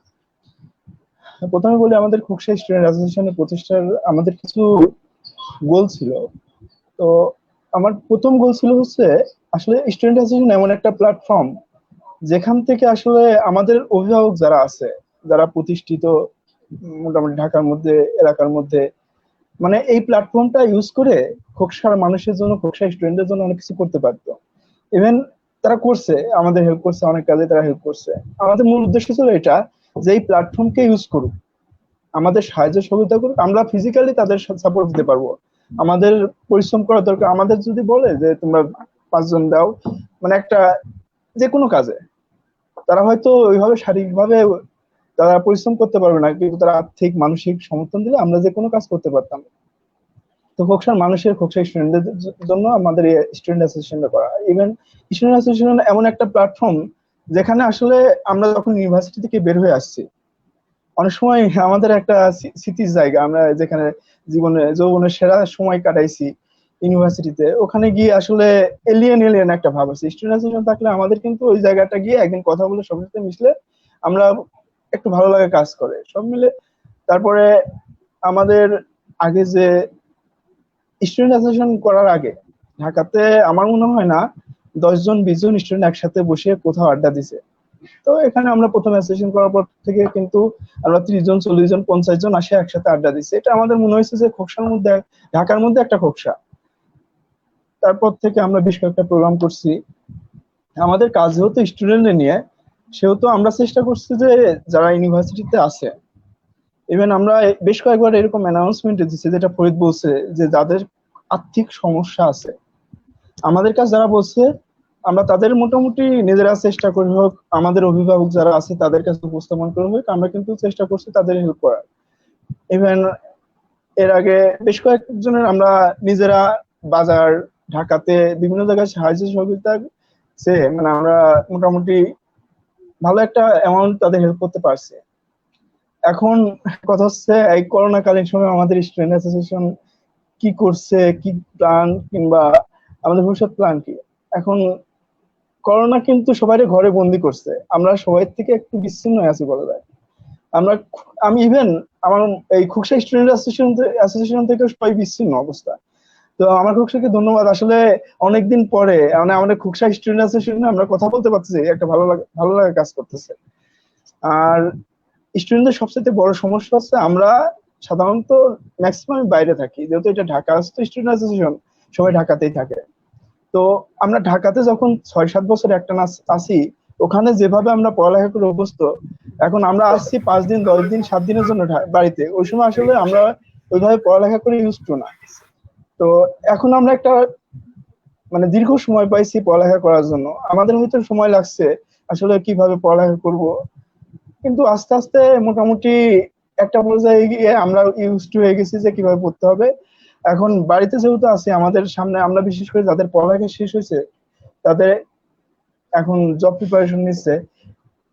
Speaker 7: প্রথমে বলি, আমাদের খুকসা স্টুডেন্ট অ্যাসোসিয়েশনের প্রতিষ্ঠার আমাদের কিছু গোল ছিল। তো আমার প্রথম গোল ছিল হচ্ছে আসলে স্টুডেন্ট অ্যাসোসিয়েশন এমন একটা প্ল্যাটফর্ম যেখান থেকে আসলে আমাদের অভিভাবক যারা আছে, যারা প্রতিষ্ঠিত মোটামুটি ঢাকার মধ্যে, এলাকার মধ্যে, মানে এই প্ল্যাটফর্মটা ইউজ করে খোকসার মানুষের জন্য, খোকসা স্টুডেন্টদের জন্য অনেক কিছু করতে পারতো। ইভেন তারা করছে, আমাদের হেল্প করছে, অনেক কাজে তারা হেল্প করছে। আমাদের মূল উদ্দেশ্য ছিল এটা যে এই প্ল্যাটফর্মকে ইউজ করুক, আমাদের সাহায্য সহযোগিতা করুক, আমরা ফিজিক্যালি তাদের সাপোর্ট দিতে পারবো। আমাদের পরিশ্রম করা দরকার। আমাদের যদি বলে যে তোমরা 5 জন দাও, মানে একটা যে কোনো কাজে, তারা হয়তো ওইভাবে শারীরিকভাবে তারা পরিশ্রম করতে পারবে না, কিন্তু তারা আর্থিক মানসিক সমর্থন দিলে আমরা যে কোনো কাজ করতে পারতাম। তো খোকসার মানুষের, খোকসা স্টুডেন্টদের জন্য আমাদের এই স্টুডেন্ট অ্যাসোসিয়েশনটা করা। ইভেন স্টুডেন্ট অ্যাসোসিয়েশন এমন একটা প্ল্যাটফর্ম যেখানে আসলে আমরা যখন ইউনিভার্সিটি থেকে বের হয়ে আসছি, অনেক সময় আমাদের একটা স্মৃতির জায়গা, আমরা যেখানে যৌবনের সেরা সময় কাটাইছি ইউনিভার্সিটিতে, ওখানে গিয়ে আসলে এলিয়েন এলিয়েন একটা ভাব আছে। স্টুডেন্ট অ্যাসোসিয়েশন থাকলে আমাদের কিন্তু ওই জায়গাটা গিয়ে একদিন কথা বলে সবার সাথে মিশলে আমরা একটু ভালো লাগে কাজ করে সব মিলে। তারপরে আমাদের আগে যে স্টুডেন্ট অ্যাসোসিয়েশন করার আগে ঢাকাতে আমার মনে হয় না 10 জন 20 জন স্টুডেন্ট একসাথে বসে কোথাও আড্ডা দিছে। তো এখানে আমরা প্রথম অ্যাসোসিয়েশন করার পর থেকে কিন্তু আমরা 30 জন 40 জন 50 জন আসে একসাথে আড্ডা দিচ্ছি। এটা আমাদের মনে হয়েছে যে খোকসার মধ্যে, ঢাকার মধ্যে একটা খোকসা। তারপর থেকে আমরা বেশ কয়েকটা প্রোগ্রাম করছি। আমাদের কাজ যেহেতু স্টুডেন্টদের নিয়ে, সেহেতু আমরা চেষ্টা করছি যে যারা ইউনিভার্সিটিতে আছে, ইভেন আমরা বেশ কয়েকবার এরকম অ্যানাউন্সমেন্ট দিচ্ছি, যেটা ফরিদ বলছে যে যাদের আর্থিক সমস্যা আছে, আমাদের কাছে যারা বলছে আমরা তাদের মোটামুটি নিজেরা চেষ্টা করি হোক, আমাদের অভিভাবক যারা আছে তাদের কাছে উপস্থাপন করা হোক, আমরা কিন্তু চেষ্টা করছি তাদের হেল্প করার। ইভেন এর আগে বেশ কয়েকজনের আমরা নিজেরা বাজার, ঢাকাতে বিভিন্ন জায়গায় সাহায্য সহযোগিতা মানে আমরা মোটামুটি ভালো একটা অ্যামাউন্ট তাদের হেল্প করতে পারছি। এখন কথা হচ্ছে এই করোনা কালীন সময় আমাদের স্টুডেন্ট অ্যাসোসিয়েশন কি করছে, কি প্ল্যান, কিংবা আমাদের ভবিষ্যৎ প্ল্যান কি। এখন করোনা কিন্তু সবাই ঘরে বন্দি করছে, আমরা সবাই থেকে একটু বিচ্ছিন্ন আছি বলা যায়। আমি ইভেন আমার এই খুকসা স্টুডেন্ট অ্যাসোসিয়েশন থেকে সবাই বিচ্ছিন্ন অবস্থা। তো আমার খোকসাকে ধন্যবাদ। আসলে অনেকদিন পরে মানে আমাদের খোকসা স্টুডেন্ট অ্যাসোসিয়েশনে আমরা কথা বলতে পারতেছি, একটা ভালো লাগা কাজ করতেছে। আর স্টুডেন্টদের সবচেয়ে বড় সমস্যা হচ্ছে আমরা সাধারণত ম্যাক্সিমাম বাইরে থাকি, যেহেতু এটা ঢাকা স্টুডেন্ট অ্যাসোসিয়েশন, সবাই ঢাকাতেই থাকে। তো আমরা ঢাকাতে যখন 6-7 বছর একটা আসি, ওখানে যেভাবে আমরা পড়ালেখা করে অভ্যস্ত, এখন আমরা আসছি 5 দিন 10 দিন 7 দিনের জন্য বাড়িতে, ওই সময় আসলে আমরা ওইভাবে পড়ালেখা করে ইউজ টু না। তো এখন আমরা একটা মানে দীর্ঘ সময় পাইছি পড়ালেখা করার জন্য, আমাদের হয়তো সময় লাগছে আসলে কিভাবে পড়ালেখা করব, কিন্তু আস্তে আস্তে মোটামুটি একটা পর্যায়ে গিয়ে আমরা ইউজ টু হয়ে গেছি যে কিভাবে পড়তে হবে। এখন বাড়িতে যেহেতু আছি, আমাদের সামনে আমরা বিশেষ করে যাদের পড়ালেখা শেষ হয়েছে তাদের এখন জব প্রিপারেশন নিচ্ছে,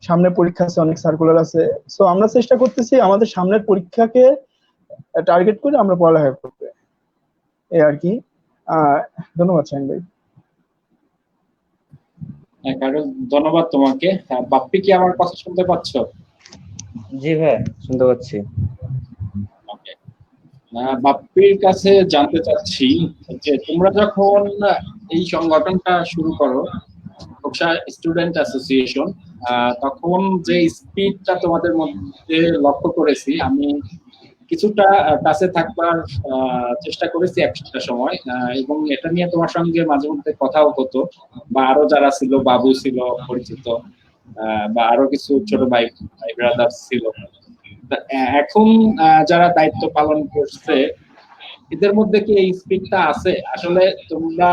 Speaker 7: সামনে পরীক্ষা আছে, অনেক সার্কুলার আছে। সো আমরা চেষ্টা করতেছি আমাদের সামনের পরীক্ষাকে টার্গেট করে আমরা পড়ালেখা করতে, এই আর কি। ধন্যবাদ শাহিন ভাই।
Speaker 1: কারণ ধন্যবাদ তোমাকে। বাপ্পি, কি আমার কথা শুনতে পাচ্ছ?
Speaker 2: জি ভাই, শুনতে পাচ্ছি।
Speaker 1: Okay. বাপ্পির কাছে জানতে চাচ্ছি যে তোমরা যখন এই সংগঠনটা শুরু করো, খোকসা স্টুডেন্ট অ্যাসোসিয়েশন, তখন যে স্পিডটা তোমাদের মধ্যে লক্ষ্য করেছি, আমি কিছুটা কাছে থাকবার চেষ্টা করেছি একটা সময়, এবং এটা নিয়ে তোমার সঙ্গে মাঝে মধ্যে কথাও হতো, বা আরো যারা ছিল, বাবু ছিল পরিচিত, বা আরো কিছু ছোট ভাই ব্রাদার ছিল। এখন যারা দায়িত্ব পালন করছে, এদের মধ্যে কি এই স্পিডটা আছে? আসলে তোমরা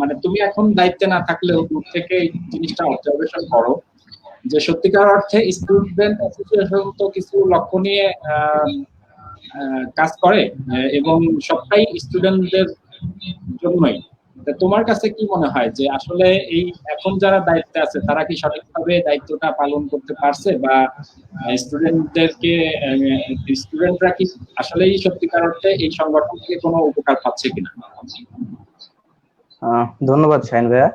Speaker 1: মানে তুমি এখন দায়িত্বে না থাকলেও দূর থেকে এই জিনিসটা অবজারভেশন করো যে সত্যিকার অর্থে স্টুডেন্ট অ্যাসোসিয়েশন তো কিছু লক্ষ্য নিয়ে কাজ করে, এবং সবটাই স্টুডেন্টদের জন্যই। তোমার কাছে কি মনে হয় যে আসলে এই এখন যারা দায়িত্বে আছে তারা কি সঠিকভাবে দায়িত্বটা পালন করতে পারছে, বা স্টুডেন্টরা কি আসলেই সত্যিকার অর্থে এই সংগঠন থেকে কোনো উপকার পাচ্ছে কিনা?
Speaker 2: ধন্যবাদ শাহিন ভাইয়া।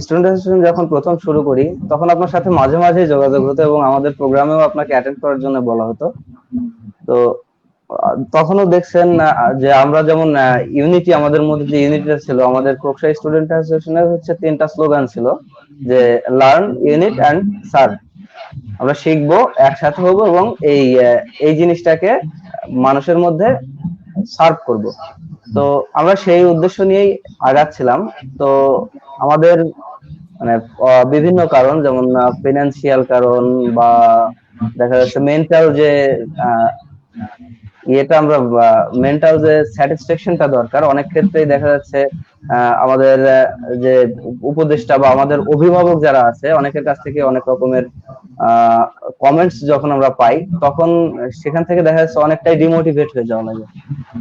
Speaker 2: স্টুডেন্ট অ্যাসোসিয়েশন যখন প্রথম শুরু করি তখন আপনার সাথে মাঝে মাঝে যোগাযোগ হতো এবং আমাদের প্রোগ্রামেও আপনাকে অ্যাটেন্ড করার জন্য বলা হতো। তো তখনও দেখছেন যে আমরা যেমন ইউনিটি, আমাদের মধ্যে যে ইউনিটিটা ছিল, আমাদের খোকসা স্টুডেন্ট অ্যাসোসিয়েশনের হচ্ছে 3টা স্লোগান ছিল, যে লার্ন, ইউনিট অ্যান্ড সার্ভ। আমরা শিখবো, একসাথে হবো এবং এই জিনিসটাকে মানুষের মধ্যে সার্ভ করব। তো আমরা সেই উদ্দেশ্য নিয়েই আগাচ্ছিলাম। তো আমাদের মানে বিভিন্ন কারণ, যেমন ফিনান্সিয়াল কারণ বা দেখা যাচ্ছে মেন্টাল যে আমরা মেন্টাল যে স্যাটিসফ্যাকশনটা দরকার, অনেক ক্ষেত্রেই দেখা যাচ্ছে আমাদের যে উপদেষ্টা বা আমাদের অভিভাবক যারা আছে, অনেকের কাছ থেকে অনেক রকমের কমেন্টস যখন আমরা পাই, তখন সেখান থেকে দেখা যাচ্ছে অনেকটাই ডিমোটিভেট হয়ে যাওয়া লাগে।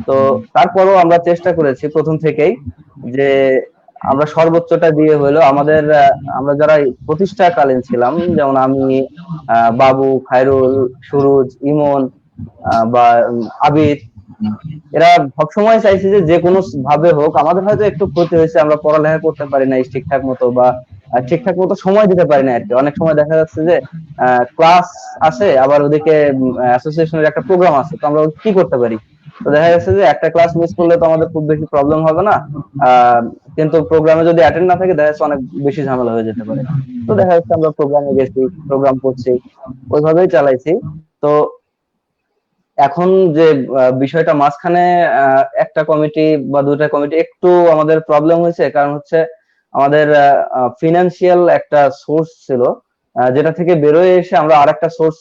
Speaker 2: তো তারপরও আমরা চেষ্টা করেছি প্রথম থেকেই যে আমরা সর্বোচ্চটা দিয়ে হলো আমাদের আমরা যারা প্রতিষ্ঠাকালীন ছিলাম, যেমন আমি, বাবু, খায়রুল, সুরুজ, ইমন বা আবিদ, এরা সবসময় চাইছে যে কোনো ভাবে হোক, আমাদের হয়তো একটু ক্ষতি হয়েছে, আমরা পড়ালেখা করতে পারি না ঠিকঠাক মতো, বা ঠিকঠাক মতো সময় দিতে পারি না আর কি। অনেক সময় দেখা যাচ্ছে যে ক্লাস আছে, আবার ওদিকে অ্যাসোসিয়েশনের একটা প্রোগ্রাম আছে, তো আমরা কি করতে পারি? তো দেখা যাচ্ছে যে একটা ক্লাস মিস করলে তো আমাদের খুব বেশি প্রবলেম হবে না, কিন্তু প্রোগ্রামে যদি অ্যাটেন্ড না থাকে দেখা যাচ্ছে অনেক বেশি ঝামেলা হয়ে যেতে পারে। তো দেখা যাচ্ছে আমরা প্রোগ্রামে গেছি, প্রোগ্রাম করছি, ওইভাবেই চালাইছি। তো এখন যে বিষয়টা মাঝখানে একটা কমিটি বা দুটা কমিটি একটু আমাদের প্রবলেম হয়েছে, কারণ হচ্ছে আমাদের ফিনান্সিয়াল একটা সোর্স ছিল, যেটা থেকে বেরোয় এসে আমরা আরেকটা সোর্স,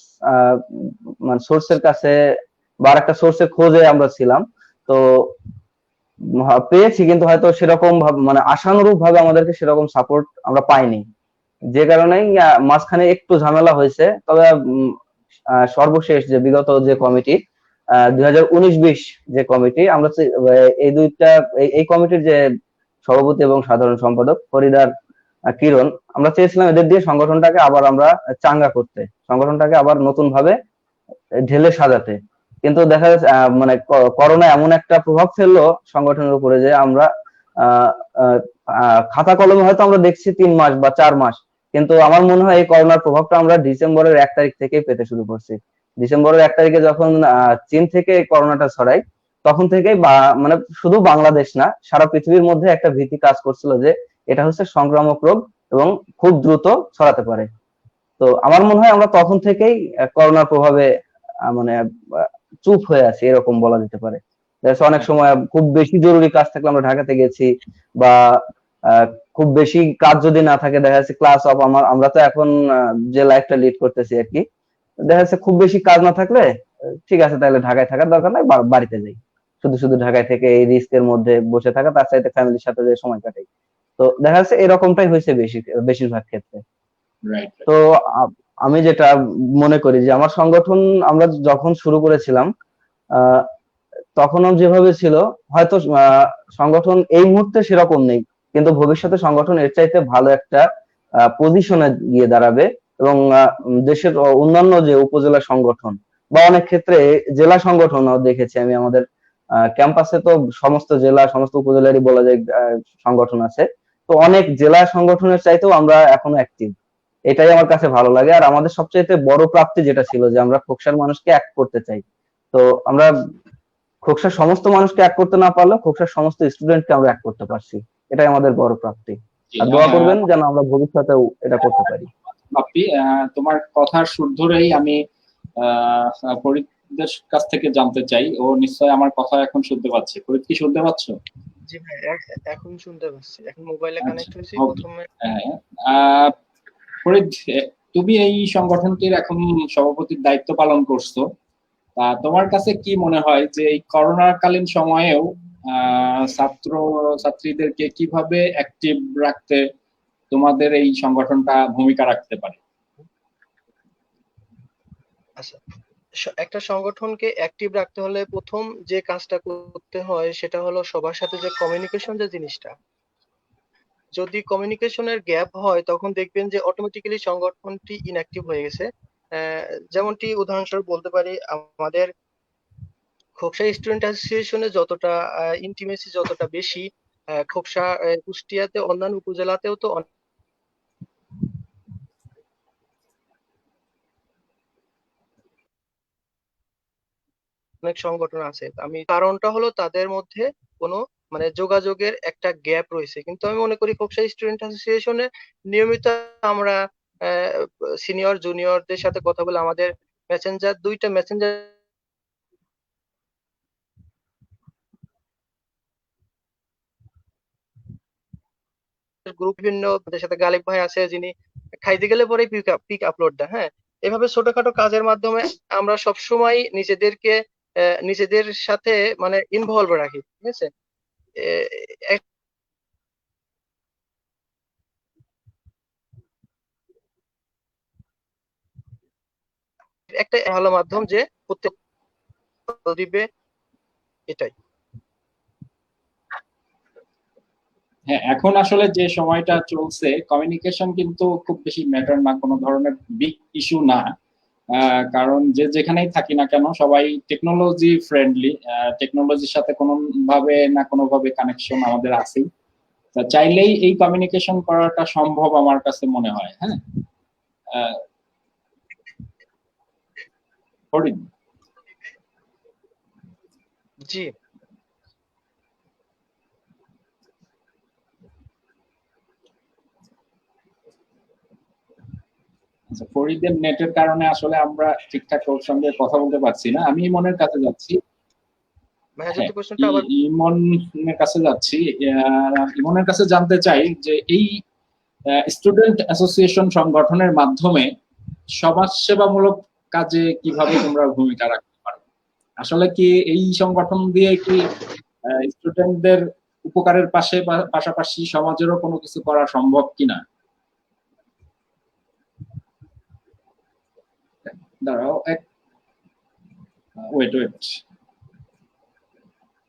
Speaker 2: মানে সোর্সের কাছে বা আরেকটা সোর্সের খোঁজে আমরা ছিলাম। তো পেয়েছি, কিন্তু হয়তো সেরকম মানে আশানুরূপ ভাবে আমাদেরকে সেরকম সাপোর্ট আমরা পাইনি, যে কারণেই মাঝখানে একটু ঝামেলা হয়েছে। তবে সর্বশেষ যে বিগত যে কমিটি 2019-20 যে কমিটি, আমরা এই দুইটা এই কমিটির যে সভাপতি এবং সাধারণ সম্পাদক ফরিদার কিরণ, আমরা চেয়েছিলাম এদের দিয়ে সংগঠনটাকে আবার আমরা চাঙ্গা করতে, সংগঠনটাকে আবার নতুন ভাবে ঢেলে সাজাতে। কিন্তু দেখা যাচ্ছে মানে করোনা এমন একটা প্রভাব ফেললো সংগঠনের উপরে যে আমরা খাতা কলমে হয়তো আমরা দেখছি 3 মাস বা 4 মাস, কিন্তু আমার মনে হয় এই করোনার প্রভাবটা আমরা ডিসেম্বরের 1 তারিখ থেকেই পেতে শুরু করছি। ডিসেম্বরের 1 তারিখে যখন চীন থেকে করোনাটা ছড়ায়, তখন থেকেই মানে শুধু বাংলাদেশ না, সারা পৃথিবীর মধ্যে একটা ভীতি কাজ করছিল যে এটা হচ্ছে সংক্রামক রোগ এবং খুব দ্রুত ছড়াতে পারে। তো আমার মনে হয় আমরা তখন থেকেই করোনার প্রভাবে মানে চুপ হয়ে আছি, এরকম বলা যেতে পারে। অনেক সময় খুব বেশি জরুরি কাজ থাকলে আমরা ঢাকাতে গেছি, বা আহ, খুব বেশি কাজ যদি না থাকে, দেখা যাচ্ছে ক্লাস অফ আমরা তো এখন যে লাইফটা লিড করতেছি আর কি, দেখা যাচ্ছে খুব বেশি কাজ না থাকলে ঠিক আছে তাহলে ঢাকায় থাকার দরকার নাই, বাড়িতে যাই। শুধু শুধু ঢাকায় থেকে এই রিস্কের মধ্যে বসে থাকা, তার চাইতে ফ্যামিলির সাথে যে সময় কাটাই। তো দেখা যাচ্ছে এরকমটাই হয়েছে বেশিরভাগ ক্ষেত্রে।
Speaker 1: রাইট।
Speaker 2: তো আমি যেটা মনে করি যে আমার সংগঠন আমরা যখন শুরু করেছিলাম আহ, তখনও যেভাবে ছিল, হয়তো সংগঠন এই মুহূর্তে সেরকম নেই, কিন্তু ভবিষ্যতে সংগঠন এর চাইতে ভালো একটা পজিশনে গিয়ে দাঁড়াবে। এবং দেশের অন্যান্য যে উপজেলা সংগঠন বা অনেক ক্ষেত্রে জেলা সংগঠনও দেখেছি আমি, আমাদের ক্যাম্পাসে তো সমস্ত জেলা সমস্ত উপজেলারই বলা যায় সংগঠন আছে। তো অনেক জেলা সংগঠনের চাইতেও আমরা এখনো অ্যাক্টিভ, এটাই আমার কাছে ভালো লাগে। আর আমাদের সবচেয়ে বড় প্রাপ্তি যেটা ছিল যে আমরা খোকসার মানুষকে এক করতে চাই। তো আমরা খোকসার সমস্ত মানুষকে এক করতে না পারলেও খোকসার সমস্ত স্টুডেন্টকে আমরা এক করতে পারছি, এটাই আমাদের বড় প্রাপ্তি। আর দোয়া করবেন যেন আমরা ভবিষ্যতেও এটা করতে পারি।
Speaker 1: বাপ্পি, তোমার কথার সুর ধরেই আমি ফরিদের কাছ থেকে জানতে চাই, ও নিশ্চয় আমার কথা এখন শুনতে পাচ্ছে। ফরিদ, কি শুনতে পাচ্ছ?
Speaker 4: জি ভাই, এখন শুনতে পাচ্ছি, এখন মোবাইলে কানেক্ট হয়েছি
Speaker 1: okay.
Speaker 4: প্রথমে।
Speaker 1: ফরিদ, তুমি এই সংগঠনটির এখন সভাপতির দায়িত্ব পালন করছো। তোমার কাছে কি মনে হয় যে এই করোনাকালীন সময়েও ছাত্র ছাত্রীদেরকে কিভাবে অ্যাক্টিভ রাখতে তোমাদের এই সংগঠনটা ভূমিকা রাখতে পারে?
Speaker 4: আচ্ছা, একটা সংগঠনকে অ্যাক্টিভ রাখতে হলে প্রথম যে কাজটা করতে হয় সেটা হলো সবার সাথে যে কমিউনিকেশন যে জিনিসটা, যদি কমিউনিকেশনের গ্যাপ হয় তখন দেখবেন যে অটোমেটিক্যালি সংগঠনটি ইনঅ্যাক্টিভ হয়ে গেছে। যেমনটি উদাহরণস্বরূপ বলতে পারি, আমাদের খোকসা স্টুডেন্ট অ্যাসোসিয়েশনে যতটা ইন্টিমেসি যতটা বেশি, খোকসা কুষ্টিয়াতে অন্যান্য উপজেলাতেও তো অনেক সংগঠন আছে। আমি কারণটা হলো তাদের মধ্যে কোনো মানে যোগাযোগের একটা গ্যাপ রয়েছে। কিন্তু আমি মনে করি খোকসা স্টুডেন্ট অ্যাসোসিয়েশনে নিয়মিত আমরা সিনিয়র জুনিয়রদের সাথে কথা বলে আমাদের দুইটা মেসেঞ্জার গ্রুপ, বিভিন্ন সাথে গালিব ভাই আছে যিনি খাইতে গেলে পরে পিক আপলোড দেয়। হ্যাঁ, এভাবে ছোটখাটো কাজের মাধ্যমে আমরা সবসময় নিজেদের সাথে মানে ইনভলভ রাখি। ঠিক আছে, একটা ভালো মাধ্যম যে প্রত্যেক দিবে, এটাই।
Speaker 1: হ্যাঁ, এখন আসলে যে সময়টা চলছে, কমিউনিকেশন কিন্তু খুব বেশি ম্যাটার না, কোনো ধরনের বিগ ইস্যু না। কারণ যে যেখানেই থাকি না কেন সবাই টেকনোলজি ফ্রেন্ডলি, টেকনোলজির সাথে কোনো ভাবে না কোনো ভাবে কানেকশন আমাদের আছে। চাইলেই এই কমিউনিকেশন করাটা সম্ভব আমার কাছে মনে হয়। হ্যাঁ,
Speaker 4: জি,
Speaker 1: ফরিদের নেটের কারণে আসলে আমরা ঠিকঠাক ওর সঙ্গে কথা বলতে পারছি না। আমি ইমনের কাছে যাচ্ছি। ইমনের কাছে যাচ্ছি। ইমনের কাছে জানতে চাই যে এই স্টুডেন্ট অ্যাসোসিয়েশন সংগঠনের মাধ্যমে সমাজসেবামূলক কাজে কিভাবে তোমরা ভূমিকা রাখতে পারো? আসলে কি এই সংগঠন দিয়ে কি স্টুডেন্টদের উপকারের পাশাপাশি সমাজেরও কোনো কিছু করা সম্ভব কিনা? দাঁড়াও, ওয়েট,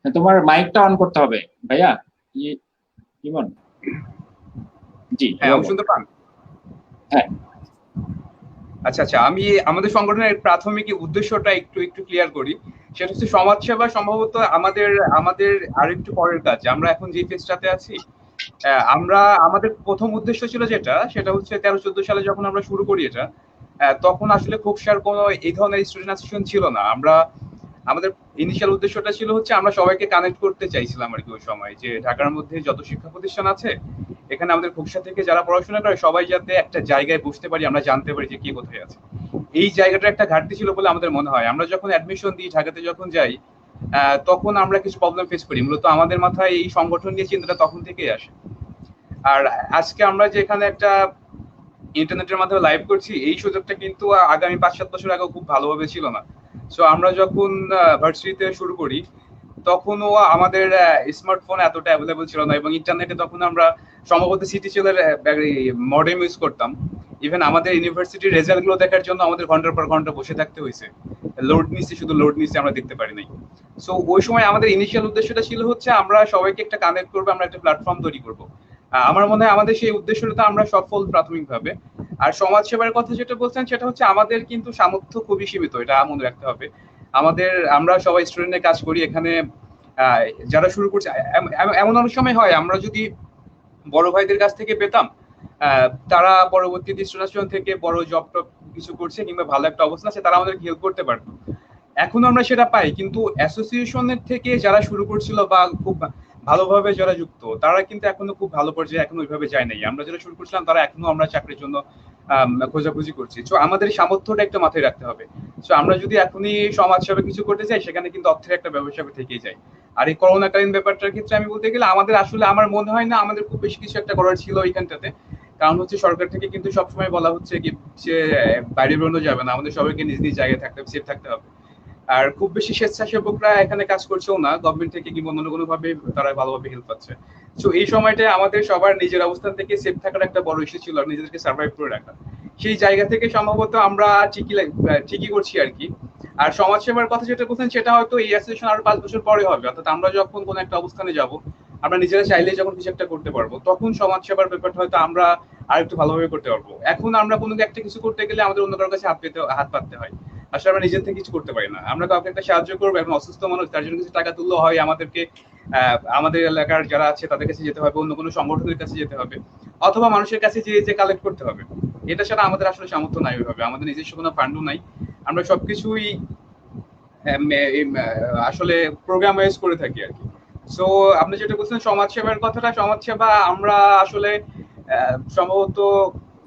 Speaker 1: তোমার মাইকটা অন করতে হবে ভাইয়া। ইমন, জি,
Speaker 3: হ্যাঁ, আমি শুনতে পান?
Speaker 1: হ্যাঁ,
Speaker 3: আচ্ছা আচ্ছা, আমি আমাদের সংগঠনের প্রাথমিক উদ্দেশ্যটা একটু ক্লিয়ার করি। সেটা হচ্ছে সমাজসেবা। সম্ভবত আমাদের আরেকটু পরের কাজ। আমরা এখন যে ফেজটাতে আছি, আমাদের প্রথম উদ্দেশ্য ছিল সেটা হচ্ছে 13-14 সালে যখন আমরা শুরু করি এটা, তখন আসলে খোকসার কোনো এই ধরনের স্টুডেন্ট অ্যাসোসিয়েশন ছিল না। আমাদের ইনিশিয়াল উদ্দেশ্যটা ছিল হচ্ছে আমরা সবাইকে কানেক্ট করতে চাইছিলাম আর কি ওই সময়, যে ঢাকার মধ্যে যত শিক্ষা প্রতিষ্ঠান আছে এখানে আমাদের খোকসা থেকে যারা পড়াশোনা করে সবাই যাতে একটা জায়গায় বসতে পারি, আমরা জানতে পারি যে কি কোথায় আছে। এই জায়গাটার একটা ঘাটতি ছিল বলে আমাদের মনে হয়। আমরা যখন অ্যাডমিশন দিই, ঢাকাতে যখন যাই, তখন আমরা কিছু প্রবলেম ফেস করি। মূলত আমাদের মাথায় এই সংগঠন নিয়ে চিন্তাটা তখন থেকেই আসে। আর আজকে আমরা যে এখানে একটা ইন্টারনেটের মাধ্যমে লাইভ করছি, এই সুযোগটা কিন্তু আগামী 5-7 বছর আগে খুব ভালোভাবে ছিল না। সো আমরা যখন ভার্সিটিতে শুরু করি তখনও আমাদের স্মার্টফোন এতটা অ্যাভেলেবল ছিল না, এবং ইন্টারনেটে তখন আমরা সম্ভবত সিটি সেলের মডেম ইউজ করতাম। ইভেন আমাদের ইউনিভার্সিটির রেজাল্ট গুলো দেখার জন্য আমাদের ঘন্টার পর ঘন্টা বসে থাকতে হয়েছে, লোড নিচ্ছে, শুধু লোড নিচ্ছে, আমরা দেখতে পারি নাই। সো ওই সময় আমাদের ইনিশিয়াল উদ্দেশ্যটা ছিল হচ্ছে আমরা সবাইকে একটা কানেক্ট করবো, আমরা একটা প্ল্যাটফর্ম তৈরি করবো। আমার মনে হয় আমাদের সেই উদ্দেশ্যটা আমরা সফল প্রাথমিকভাবে। আর সমাজ সেবার কথা যেটা বলছেন সেটা হচ্ছে আমাদের কিন্তু সামর্থ্য খুবই সীমিত, এটা মনে রাখতে হবে। আমরা সবাই স্টুডেন্টের কাজ করি এখানে। যারা শুরু করছে, এমন অনেক সময় হয় আমরা যদি বড় ভাইদের কাছ থেকে পেতাম, তারা পরবর্তীতে স্টুডেন্ট থেকে বড় জব টপ কিছু করছে কিংবা ভালো একটা অবস্থা আছে, তারা আমাদেরকে হেল্প করতে পারতো। এখন আমরা সেটা পাই, কিন্তু অ্যাসোসিয়েশনের থেকে যারা শুরু করছিল বা খুব ভালোভাবে যারা যুক্ত, তারা কিন্তু এখনো খুব ভালো পর্যায়ে এখনো ওইভাবে যায় নাই। আমরা যারা শুরু করছিলাম তারা এখনো আমরা চাকরির জন্য খোঁজাখুঁজি করছি। তো আমাদের সামর্থ্যটা একটা মাথায় রাখতে হবে। তো আমরা যদি এখনই সমাজ সেবা কিছু করতে চাই, সেখানে কিন্তু অর্থের একটা ব্যবসা থেকেই যায়। আর এই করোনাকালীন ব্যাপারটার ক্ষেত্রে আমি বলতে গেলে আমাদের আসলে আমার মনে হয় না আমাদের খুব বেশি কিছু একটা করার ছিল এইখানটাতে। কারণ হচ্ছে সরকার থেকে কিন্তু সবসময় বলা হচ্ছে কি যে বাইরে বেরোনো যাবে না, আমাদের সবাইকে নিজ নিজ জায়গায় থাকতে হবে, সেফ থাকতে হবে। আর খুব বেশি স্বেচ্ছাসেবকরা এখানে কাজ করছেও না, গভর্নমেন্ট থেকে কিংবা অন্য কোনো ভাবে তারা ভালোভাবে হেল্প পাচ্ছে। তো এই সময়টায় আমাদের সবার নিজের অবস্থান থেকে সেফ থাকার একটা বড় ইস্যু ছিল, আর নিজেদেরকে সার্ভাইভ করে রাখা। সেই জায়গা থেকে সম্ভবত আমরা ঠিকই করছি আর কি। আর সমাজ সেবার কথা যেটা বলছেন সেটা হয়তো এই অ্যাসোসিয়েশন আরো 5 বছর পরে হবে, অর্থাৎ আমরা যখন কোনো একটা অবস্থানে যাব, আমরা নিজেরা চাইলে যখন কিছু একটা করতে পারবো, তখন সমাজ সেবার ব্যাপারটা হয়তো আমরা আর একটু ভালোভাবে করতে পারবো। এখন আমরা কোনো একটা কিছু করতে গেলে আমাদের অন্য কারোর কাছে হাত পাততে হয়, আসলে আমরা নিজের থেকে কিছু করতে পারি না। আমরা কাউকে একটা সাহায্য করবো, এখন অসুস্থ মানুষ, তার জন্য কিছু টাকা তুললে হয় আমাদেরকে আমাদের এলাকার যারা আছে তাদের কাছে যেতে হবে, অন্য কোনো সংগঠনের কাছে যেতে হবে, অথবা মানুষের কাছে যে কালেক্ট করতে হবে। এটা ছাড়া আমাদের আসলে সামর্থ্য নাই ওইভাবে, আমাদের নিজস্ব কোনো ফান্ডও নাই। আমরা সবকিছুই আসলে প্রোগ্রাম ওয়াইজ করে থাকি আর কি। সো আপনি যেটা বলছেন সমাজ সেবার কথাটা, সমাজ সেবা আমরা আসলে সম্ভবত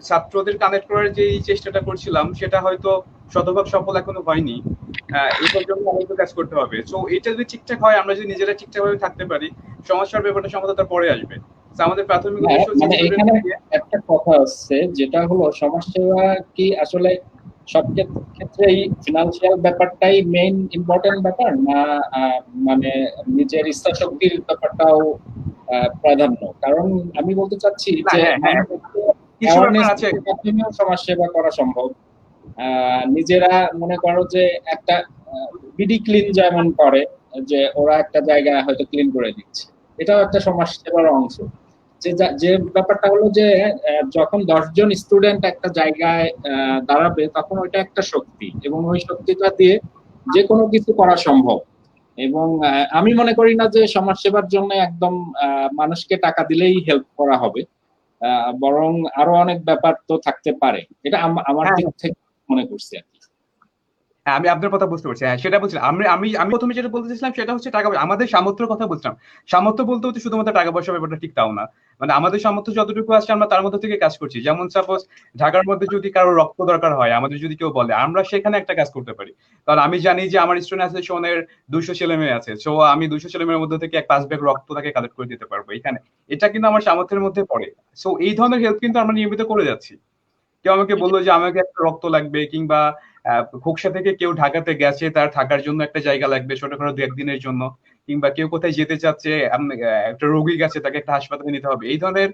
Speaker 3: ছাত্রদের কানেক্ট করার যে চেষ্টাটা করছিলাম সেটা হয়তো শতভাগ সফল এখনো হয়নি। এটার জন্য আমাদের কাজ করতে হবে। সো এটা যদি ঠিকঠাক হয়, আমরা যদি নিজেরা ঠিকঠাক ভাবে থাকতে পারি, সমস্যার ব্যাপারটা সম্ভবত তার পরে আসবে। আমাদের প্রাথমিক উদ্দেশ্য হচ্ছে
Speaker 1: মানে এখানে একটা কথা আছে, যেটা হলো সমাজসেবা কি আসলে সব ক্ষেত্রেই ফিনান্সিয়াল ব্যাপারটাই মেইন ইম্পর্টেন্ট ব্যাপার, না মানে নিজের ইচ্ছা শক্তির ব্যাপারটাও প্রাধান্য? কারণ আমি বলতে চাচ্ছি যে
Speaker 3: কিছু ব্যাপার আছে
Speaker 1: সমাজ সেবা করা সম্ভব। নিজেরা মনে করো যে একটা বিডি ক্লিন যেমন করে, যে ওরা একটা জায়গা হয়তো ক্লিন করে দিচ্ছে, এটাও একটা সমাজ সেবার অংশ। যে ব্যাপারটা হলো যে যখন 10 জন স্টুডেন্ট একটা জায়গায় দাঁড়াবে, তখন ওইটা একটা শক্তি, এবং ওই শক্তিটা দিয়ে যে কোনো কিছু করা সম্ভব। এবং আমি মনে করি না যে সমাজ সেবার জন্য একদম মানুষকে টাকা দিলেই হেল্প করা হবে, বরং আরো অনেক ব্যাপার তো থাকতে পারে। এটা আমার দিক থেকে মনে করছি আর কি।
Speaker 3: আমি আপনার কথা বুঝতে পারছি। সেটা বলছিলাম আমি প্রথমে যেটা বলতে চাইছিলাম সেটা হচ্ছে টাকা, আমাদের সামর্থ্যের কথা বলছিলাম। সামর্থ্য বলতে হচ্ছে শুধুমাত্র টাকা পয়সা ব্যাপারটা ঠিক তাও না, মানে আমাদের সামর্থ্য যতটুকু আছে আমরা তার মধ্যে থেকে কাজ করছি। যেমন সাপোজ ঢাকার মধ্যে যদি কারো রক্ত দরকার হয়, আমাদের যদি কেউ বলে, আমরা সেখানে একটা কাজ করতে পারি। কারণ আমি জানি যে আমার স্টুডেন্ট অ্যাসোসিয়েশনের 200 ছেলে মেয়ে আছে, সো আমি 200 ছেলে মেয়ের মধ্যে থেকে 5 ব্যাগ রক্ত তাকে কালেক্ট করে দিতে পারবো এখানে। এটা কিন্তু আমার সামর্থ্যের মধ্যে পড়ে। সো এই ধরনের হেল্প কিন্তু আমরা নিয়মিত করে যাচ্ছি। কেউ আমাকে বললো যে আমাকে একটা রক্ত লাগবে, কিংবা খোকসা থেকে কেউ ঢাকাতে গেছে, তার থাকার জন্য একটা জায়গা লাগবে ছোটখাটো 2-1 দিনের জন্য, কিংবা কেউ কোথায় যেতে চাচ্ছে, একটা রোগী গেছে, তাকে একটা হাসপাতালে নিতে হবে। এই ধরনের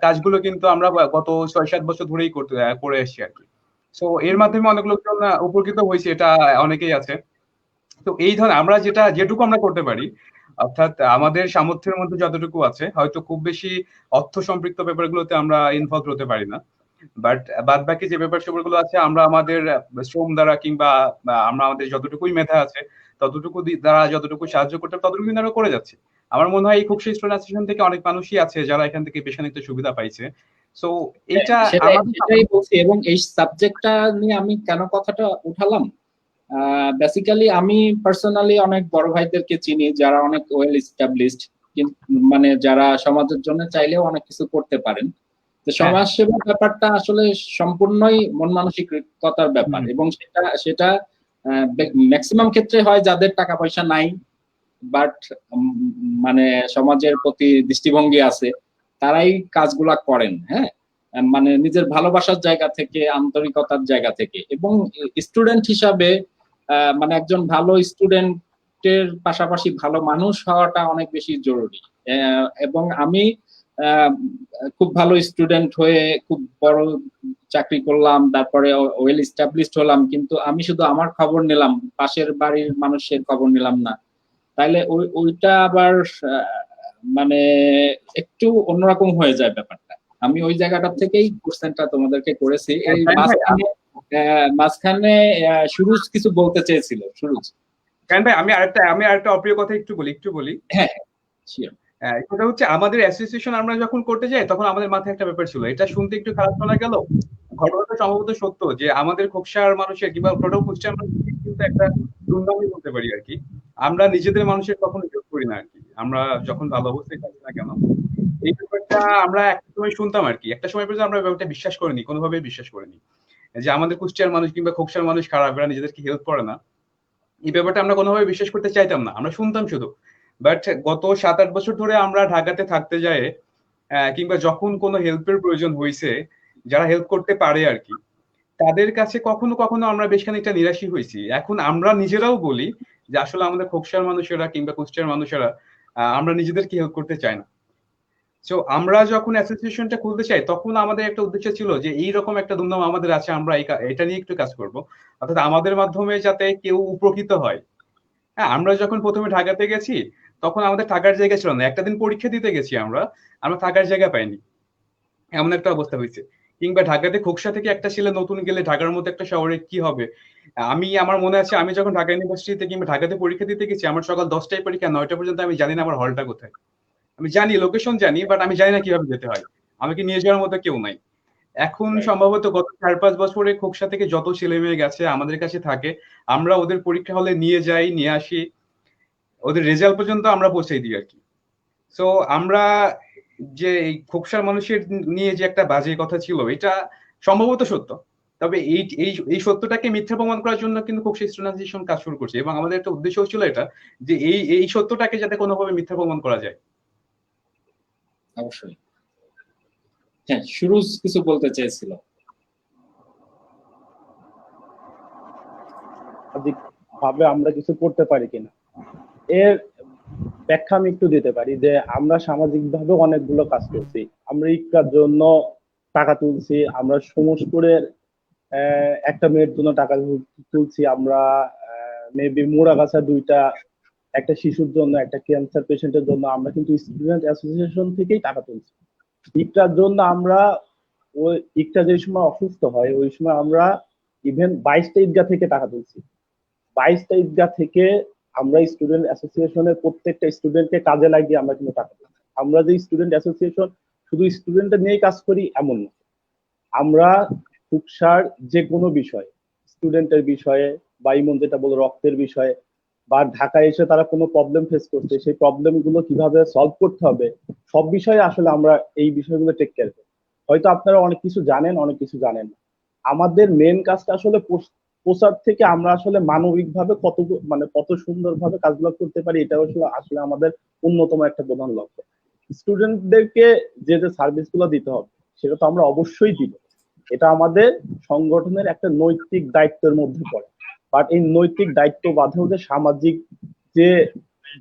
Speaker 3: কাজগুলো কিন্তু আমরা গত 6-7 বছর ধরেই করে এসেছি আর কি। সো এর মাধ্যমে অনেক লোকজন উপকৃত হয়েছে, এটা অনেকেই আছে। তো এই ধরনের আমরা যেটুকু আমরা করতে পারি, অর্থাৎ আমাদের সামর্থ্যের মধ্যে যতটুকু আছে, হয়তো খুব বেশি অর্থ সম্পৃক্ত ব্যাপারগুলোতে আমরা ইনভলভ হতে পারি না, বাট বাদ বাকি যে ব্যাপার স্যাপারগুলো আছে আমরা আমাদের শ্রম দ্বারা কিংবা আমরা আমাদের যতটুকুই মেধা আছে ততটুকু দ্বারা যতটুকু সাহায্য করতে ততটুকু কিন্তু আমরা করে যাচ্ছি। আমার মনে হয় এই খোকসা স্টুডেন্ট অ্যাসোসিয়েশন থেকে অনেক মানুষই আছে যারা এখান থেকে বেশ অনেকটা সুবিধা পাইছে। সো এইটা
Speaker 1: সেটাই বলছি। এবং এই সাবজেক্টটা নিয়ে আমি কেন কথাটা উঠালাম, বেসিক্যালি আমি পার্সোনালি অনেক বড় ভাইদেরকে চিনি যারা অনেক ওয়েল এস্টাবলিশড, মানে যারা সমাজের জন্য চাইলেও অনেক কিছু করতে পারেন। তো সমাজ সেবার ব্যাপারটা আসলে সম্পূর্ণই মন মানসিকতার ব্যাপার, এবং সেটা সেটা ম্যাক্সিমাম ক্ষেত্রে হয় যাদের টাকা পয়সা নাই, বাট মানে সমাজের প্রতি দৃষ্টিভঙ্গি আছে, তারাই কাজগুলা করেন। হ্যাঁ, মানে নিজের ভালোবাসার জায়গা থেকে, আন্তরিকতার জায়গা থেকে। এবং স্টুডেন্ট হিসাবে মানে একজন ভালো স্টুডেন্টের পাশাপাশি ভালো মানুষ হওয়াটা অনেক বেশি জরুরি। এবং আমি খুব ভালো স্টুডেন্ট হয়ে খুব বড় চাকরি করলাম, তারপরে ওয়েল এস্টাবলিশড হলাম, কিন্তু আমি শুধু আমার খবর নিলাম, পাশের বাড়ির মানুষের খবর নিলাম না, তাইলে ওইটা আবার মানে একটু অন্যরকম হয়ে যায় ব্যাপারটা। আমি ওই জায়গাটা থেকেই কোশ্চেনটা তোমাদেরকে করেছি। এই মাঝখানে সুরুজ কিছু বলতে চেয়েছিল। সুরুজ
Speaker 3: ভাই, আমি আরেকটা অপ্রিয় কথা একটু বলি।
Speaker 1: হ্যাঁ, শিওর।
Speaker 3: এটা হচ্ছে আমাদের অ্যাসোসিয়েশন আমরা যখন করতে যাই তখন আমাদের মাথায় একটা ব্যাপার ছিল, এটা শুনতে একটু খারাপ শোনা গেল, ঘটনাটা সম্ভবত সত্য, যে আমাদের খোকসার মানুষের কিংবা টোটাল কুষ্টিয়ার মানুষের কিন্তু একটা দুর্নামই বলতে পারি আর কি, আমরা নিজেদের মানুষের কখনো যোগ করি না আর কি, আমরা যখন ভালো অবস্থায় থাকি না কেন। এই ব্যাপারটা আমরা একটা সময় শুনতাম আর কি, একটা সময় পর্যন্ত আমরা ব্যাপারটা বিশ্বাস করিনি, কোনোভাবেই বিশ্বাস করিনি যে আমাদের কুষ্টিয়ার মানুষ কিংবা খোকসার মানুষ খারাপ, এরা নিজেদেরকে হেল্প করে না। এই ব্যাপারটা আমরা কোনোভাবে বিশ্বাস করতে চাইতাম না, আমরা শুনতাম শুধু। বাট গত 7-8 বছর ধরে আমরা ঢাকাতে থাকতে যাই, কিংবা যখন কোনো হেল্পের প্রয়োজন হয়েছে, যারা হেল্প করতে পারে আর কি, তাদের কাছে কখনো কখনো আমরা বেশ খানিকটা নিরাশই হয়েছি। এখন আমরা নিজেরাও বলি যে আসলে আমাদের খোকসার মানুষেরা কিংবা কুষ্টিয়ার মানুষেরা আমরা নিজেদেরকে হেল্প করতে চাই না। সো আমরা যখন অ্যাসোসিয়েশনটা খুলতে চাই তখন আমাদের একটা উদ্দেশ্য ছিল যে এইরকম একটা দুর্নাম আমাদের আছে, আমরা এটা নিয়ে একটু কাজ করব, অর্থাৎ আমাদের মাধ্যমে যাতে কেউ উপকৃত হয়। হ্যাঁ, আমরা যখন প্রথমে ঢাকাতে গেছি তখন আমাদের থাকার জায়গা ছিল না, একটা দিন পরীক্ষা দিতে গেছি আমরা থাকার জায়গা পাইনি, এমন একটা অবস্থা হয়েছে। কিংবা ঢাকাতে খোকসা থেকে একটা ছেলে নতুন গেলে ঢাকার মতো একটা শহরে কি হবে। আমার মনে আছে আমি যখন ঢাকা ইউনিভার্সিটিতে কিংবা ঢাকাতে পরীক্ষা দিতে গেছি, আমার সকাল 10টায় পরীক্ষা, 9টা পর্যন্ত আমি জানি না আমার হলটা কোথায়। আমি জানি লোকেশন জানি, বাট আমি জানি না কিভাবে যেতে হয়, আমাকে নিয়ে যাওয়ার মতো কেউ নাই। এখন সম্ভবত গত 4-5 বছরে খোকসা থেকে যত ছেলে মেয়ে গেছে আমাদের কাছে থাকে, আমরা ওদের পরীক্ষা হলে নিয়ে যাই, নিয়ে আসি, ওদের রেজাল্ট পর্যন্ত আমরা পৌঁছাই দিই আর কি। সো আমরা যে এই খোকসার মানুষের নিয়ে যে একটা বাজে কথা ছিল, এটা সম্ভবত সত্য, তবে এই এই এই সত্যটাকে মিথ্যা প্রমাণ করার জন্য কিন্তু খোকসা স্টুডেন্ট অ্যাসোসিয়েশন কাজ শুরু করছে, এবং আমাদের একটা উদ্দেশ্য ছিল এটা, যে এই সত্যটাকে যাতে কোনোভাবে মিথ্যা প্রমাণ করা যায়।
Speaker 1: অবশ্যই। হ্যাঁ, সুরুজ কিছু বলতে চেয়েছিল।
Speaker 6: ভাবে আমরা কিছু করতে পারি কিনা, এর ব্যাখ্যা আমি একটু দিতে পারি। যে আমরা সামাজিক ভাবে অনেকগুলো কাজ করছি, আমরা ইক্কার জন্য টাকা তুলছি, আমরা সমসপুরের একটা মেয়ের জন্য টাকা তুলছি, আমরা মেবি মুড়াগাছা 2টা, একটা শিশুর জন্য, একটা ক্যান্সার পেশেন্টের জন্য আমরা কিন্তু স্টুডেন্ট অ্যাসোসিয়েশন থেকেই টাকা তুলছি। ইকটার জন্য আমরা, ওই ইকটা যে সময় অসুস্থ হয় ওই সময় আমরা ইভেন 22টা ঈদগাহ থেকে টাকা তুলছি। 22টা ঈদগাহ থেকে আমরা স্টুডেন্ট অ্যাসোসিয়েশনের প্রত্যেকটা স্টুডেন্টকে কাজে লাগিয়ে আমরা কিন্তু টাকা তুলছি। আমরা যে স্টুডেন্ট অ্যাসোসিয়েশন শুধু স্টুডেন্টদের নিয়েই কাজ করি এমন না, আমরা খোকসার যে কোনো বিষয়, স্টুডেন্টের বিষয়ে বা ইমন যেটা বলো রক্তের বিষয়ে, বা ঢাকায় এসে তারা কোনো প্রবলেম ফেস করছে, সেই প্রবলেম গুলো কিভাবে সলভ করতে হবে, সব বিষয়ে আসলে আমরা এই বিষয়গুলো টেক কেয়ার করি। হয়তো আপনারা অনেক কিছু জানেন, অনেক কিছু জানেন না। আমাদের মেন কাজটা আসলে প্রচার থেকে আমরা আসলে মানবিকভাবে কত সুন্দরভাবে কাজগুলো করতে পারি, এটা আসলে আমাদের অন্যতম একটা প্রধান লক্ষ্য। স্টুডেন্টদেরকে যে যে সার্ভিস গুলো দিতে হবে সেটা তো আমরা অবশ্যই দিব, এটা আমাদের সংগঠনের একটা নৈতিক দায়িত্বের মধ্যে পড়ে। বাট এই নৈতিক দায়িত্ব বাধা যে সামাজিক যে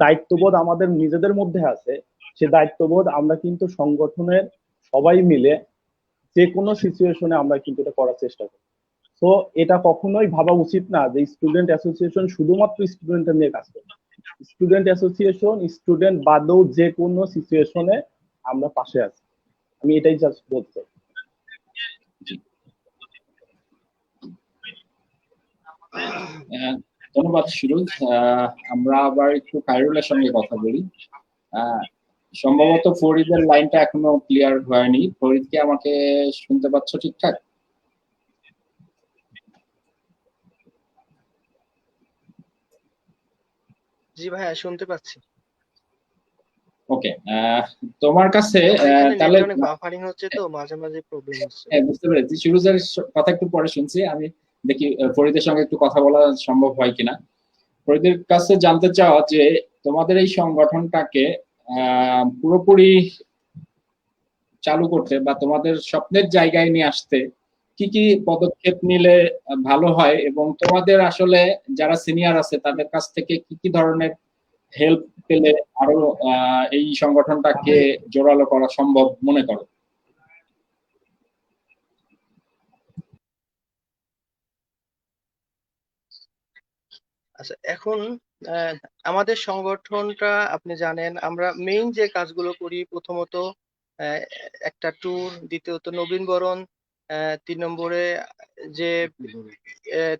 Speaker 6: দায়িত্ববোধ আমাদের নিজেদের মধ্যে আছে, সে দায়িত্ববোধ আমরা কিন্তু সংগঠনের সবাই মিলে যে কোনো সিচুয়েশনে আমরা কিন্তু এটা করার চেষ্টা করি। তো এটা কখনোই ভাবা উচিত না যে স্টুডেন্ট অ্যাসোসিয়েশন শুধুমাত্র স্টুডেন্টের নিয়ে কাজ করে। স্টুডেন্ট অ্যাসোসিয়েশন স্টুডেন্ট বাদেও যে কোনো সিচুয়েশনে আমরা পাশে আছি, আমি এটাই জাস্ট বলতে চাই।
Speaker 1: ধন্যবাদ সুরুজ। আমরা আবার একটু খায়রুলের সঙ্গে কথা বলি। সম্ভবত ফরিদের লাইনটা এখনো ক্লিয়ার হয়নি। ফরিদ কি আমাকে শুনতে পাচ্ছ ঠিকঠাক?
Speaker 4: জি ভাইয়া, শুনতে পাচ্ছি।
Speaker 1: ওকে, তোমার কাছে
Speaker 4: এখানে
Speaker 1: তাহলে
Speaker 4: নেটে অনেক বাফারিং হচ্ছে, তো মাঝে মাঝে প্রবলেম হচ্ছে।
Speaker 1: হ্যাঁ, বুঝতে পেরেছি। সুরুজের কথা একটু পরে শুনছি আমি, দেখি ফরিদের সঙ্গে একটু কথা বলা সম্ভব হয় কিনা। ফরিদের কাছে জানতে চাওয়া যে তোমাদের এই সংগঠনটাকে পুরোপুরি চালু করতে বা তোমাদের স্বপ্নের জায়গায় নিয়ে আসতে কি কি পদক্ষেপ নিলে ভালো হয়, এবং তোমাদের আসলে যারা সিনিয়র আছে তাদের কাছ থেকে কি কি ধরনের হেল্প পেলে আরো এই সংগঠনটাকে জোরালো করা সম্ভব মনে করো?
Speaker 4: আচ্ছা, এখন আমাদের সংগঠনটা আপনি জানেন, আমরা মেইন যে কাজগুলো করি, প্রথমত আহ, একটা ট্যুর, দ্বিতীয়ত নবীনবরণ, 3 নম্বরে যে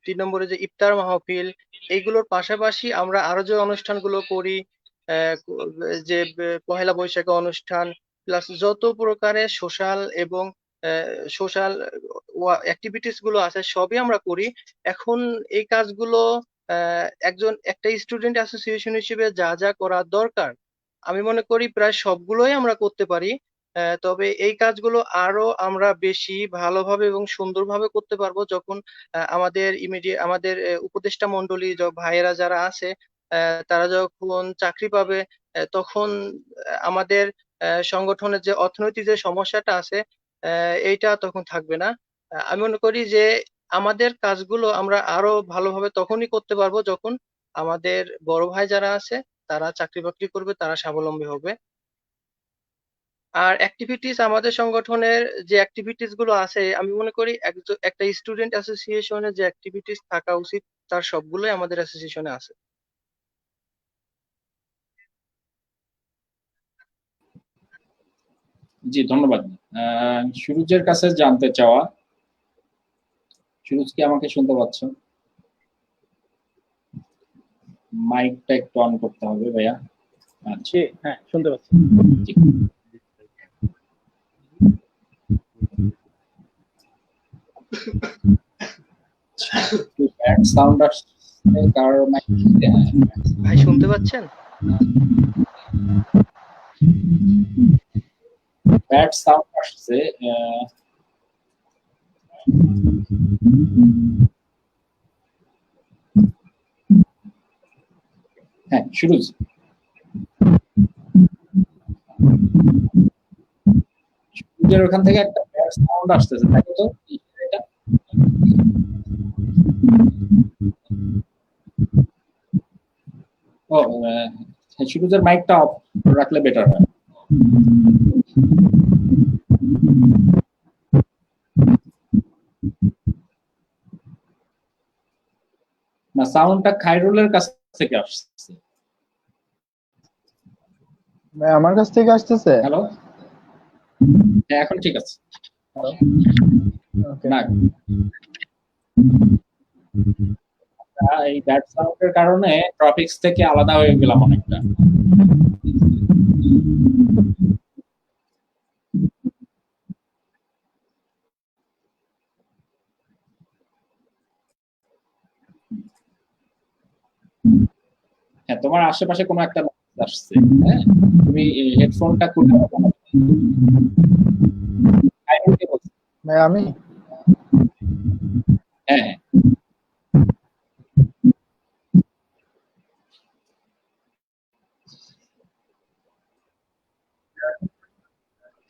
Speaker 4: 3 নম্বরে যে ইফতার মাহফিল, এইগুলোর পাশাপাশি আমরা আরো যে অনুষ্ঠানগুলো করি, যে পহেলা বৈশাখী অনুষ্ঠান, প্লাস যত প্রকারের সোশ্যাল এবং সোশ্যাল অ্যাক্টিভিটিস গুলো আছে সবই আমরা করি। এখন এই কাজগুলো একটা স্টুডেন্ট অ্যাসোসিয়েশন হিসেবে যা যা করা দরকার, আমি মনে করি প্রায় সবগুলোই আমরা করতে পারি। তবে এই কাজগুলো আরো আমরা বেশি ভালোভাবে এবং সুন্দরভাবে করতে পারবো যখন আমাদের উপদেষ্টা মণ্ডলী ভাইয়েরা যারা আছে, তারা যখন চাকরি পাবে, তখন আমাদের সংগঠনের যে অর্থনৈতিক যে সমস্যাটা আছে, এইটা তখন থাকবে না। আমি মনে করি যে আমাদের কাজগুলো আমরা আরো ভালোভাবে তখনই করতে পারবো যখন আমাদের বড় ভাই যারা আছে তারা চাকরি বাকরি করবে, তারা স্বাবলম্বী হবে। আর অ্যাক্টিভিটিস, আমাদের সংগঠনের যে অ্যাক্টিভিটিস গুলো আছে, আমি মনে করি একটা স্টুডেন্ট অ্যাসোসিয়েশনের যে অ্যাক্টিভিটিস থাকা উচিত, তার সবগুলোই আমাদের অ্যাসোসিয়েশনে আছে।
Speaker 1: জি, ধন্যবাদ। সুরুজের কাছে জানতে চাওয়া, সুরুজ কি আমাকে শুনতে পাচ্ছ? মাইকটা একটু অন করতে হবে ভাইয়া। আচ্ছা,
Speaker 6: হ্যাঁ, শুনতে পাচ্ছি।
Speaker 1: জি। ব্যাড সাউন্ড আসছে, কার মাইক?
Speaker 4: ভাই শুনতে পাচ্ছেন?
Speaker 1: ব্যাড সাউন্ড আসছে। হ্যাঁ, সুরুজ, সুরুজের ওখান থেকে একটা ব্যাড সাউন্ড আসতেছে, দেখো তো এটা। ও, সুরুজের মাইকটা অফ রাখলে বেটার হয়। না, সাউন্ডটা খায়রুলের কাছ থেকে আসছে।
Speaker 7: ভাই আমার কাছ থেকে আসতেছে।
Speaker 1: হ্যালো, হ্যাঁ এখন ঠিক আছে।
Speaker 7: ওকে।
Speaker 1: না, এই ব্যাড সাউন্ডের কারণে টপিকস থেকে আলাদা হয়ে গেলাম অনেকটা। হ্যাঁ, তোমার আশেপাশে কোনো একটা noise আসছে। হ্যাঁ, তুমি হেডফোনটা খুলে খায়রুলকে বলছি।
Speaker 7: ভাই আমি
Speaker 1: হ্যাঁ, হ্যাঁ।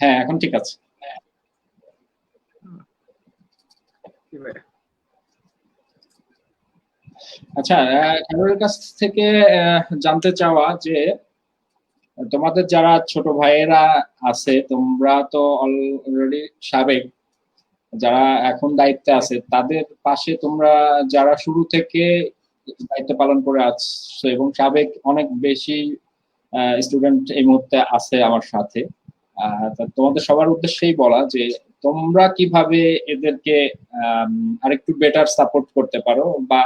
Speaker 1: হ্যাঁ, এখন ঠিক আছে। আচ্ছা, খায়রুলের কাছ থেকে জানতে চাওয়া যে তোমাদের যারা ছোট ভাইয়েরা আছে, তোমরা তো অলরেডি সাবেক, যারা এখন দায়িত্বে আছে তাদের পাশে তোমরা যারা শুরু থেকে দায়িত্ব পালন করে আসছো, এবং সাবেক অনেক বেশি স্টুডেন্ট এই মুহূর্তে আছে আমার সাথে, তা তোমাদের সবার উদ্দেশ্যেই বলা যে তোমরা কিভাবে এদেরকে আরেকটু বেটার সাপোর্ট করতে পারো, বা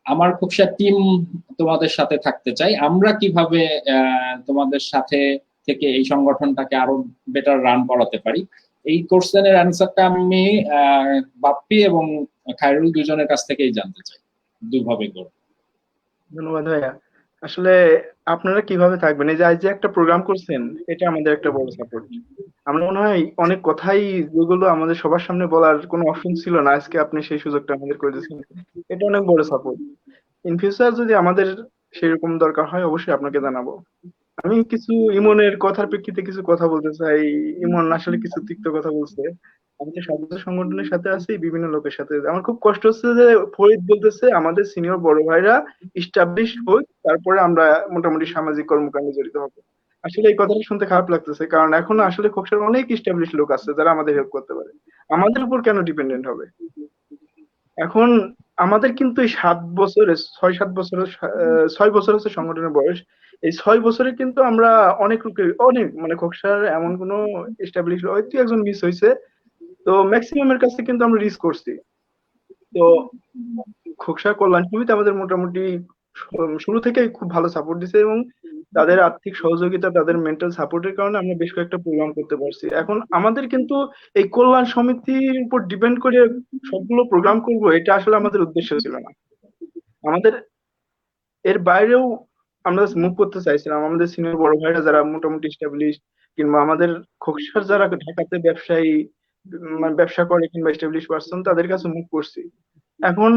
Speaker 1: আমার খুব টিম তোমাদের সাথে থাকতে চাই, আমরা কিভাবে তোমাদের সাথে থেকে এই সংগঠনটাকে আরো বেটার রান করাতে পারি। এই কোশ্চেনের অ্যান্সারটা আমি বাপ্পি এবং খায়রুল দুজনের কাছ থেকেই জানতে চাই, দুভাবে করে।
Speaker 7: ধন্যবাদ ভাইয়া। আসলে আপনারা কিভাবে থাকবেন, এই যে আজ যে একটা প্রোগ্রাম করছেন, এটা আমাদের একটা বড় সাপোর্ট। আমার মনে হয় অনেক কথাই যেগুলো আমাদের সবার সামনে বলার কোনো অপশন ছিল না, আজকে আপনি সেই সুযোগটা আমাদের করে দিয়েছেন। এটা অনেক বড় সাপোর্ট। ইন ফিউচার যদি আমাদের সেরকম দরকার হয় অবশ্যই আপনাকে জানাবো। আমি কিছু ইমনের কথার প্রেক্ষিতে কিছু কথা বলতে চাই। ইমন আসলে কিছু তিক্ত কথা বলছে। আমি তো স্বাগত সংগঠনের সাথে আছি, বিভিন্ন লোকের সাথে। আমার খুব কষ্ট হচ্ছে যে ফরিদ বলতেছে আমাদের সিনিয়র বড় ভাইরা ইস্টাবলিশ হোক, তারপরে আমরা মোটামুটি সামাজিক কর্মকাণ্ডে জড়িত হবো। আসলে এই কথাটা শুনতে খারাপ লাগতেছে, কারণ এখনো আসলে খোকসার অনেক ইস্টাবলিশ লোক আছে যারা আমাদের হেল্প করতে পারে। আমাদের উপর কেন ডিপেন্ডেন্ট হবে? এখন আমাদের কিন্তু এই 7 বছরে 6-7 বছরের 6 বছর হচ্ছে সংগঠনের বয়স। এই 6 বছরে কিন্তু আমরা অনেক লোকে অনেক মানে খোকসার এমন কোনো এস্টাবলিশ হয়তো একজন মিস হয়েছে, তো ম্যাক্সিমামের কাছে কিন্তু আমরা রিস্ক করছি। তো খোকসা কল্যাণ সমিতি আমাদের মোটামুটি শুরু থেকেই খুব ভালো সাপোর্ট দিছে, এবং তাদের আর্থিক সহযোগিতা, তাদের মেন্টাল সাপোর্টের কারণে আমরা বেশ কয়েকটা প্রোগ্রাম করতে পারছি। এখন আমাদের কিন্তু এই কল্যাণ সমিতির উপর ডিপেন্ড করে সবগুলো প্রোগ্রাম করব, এটা আসলে আমাদের উদ্দেশ্য ছিল না। আমাদের এর বাইরেও আমরা মুভ করতে চাইছিলাম। আমাদের সিনিয়র বড় ভাইরা যারা মোটামুটি এস্টাবলিশ, কিংবা আমাদের খোকসার যারা ঢাকাতে ব্যবসায়ী মানে ব্যবসা করে কিংবা এস্টাবলিশ পার্সন, তাদের কাছে মুভ করছি। এখন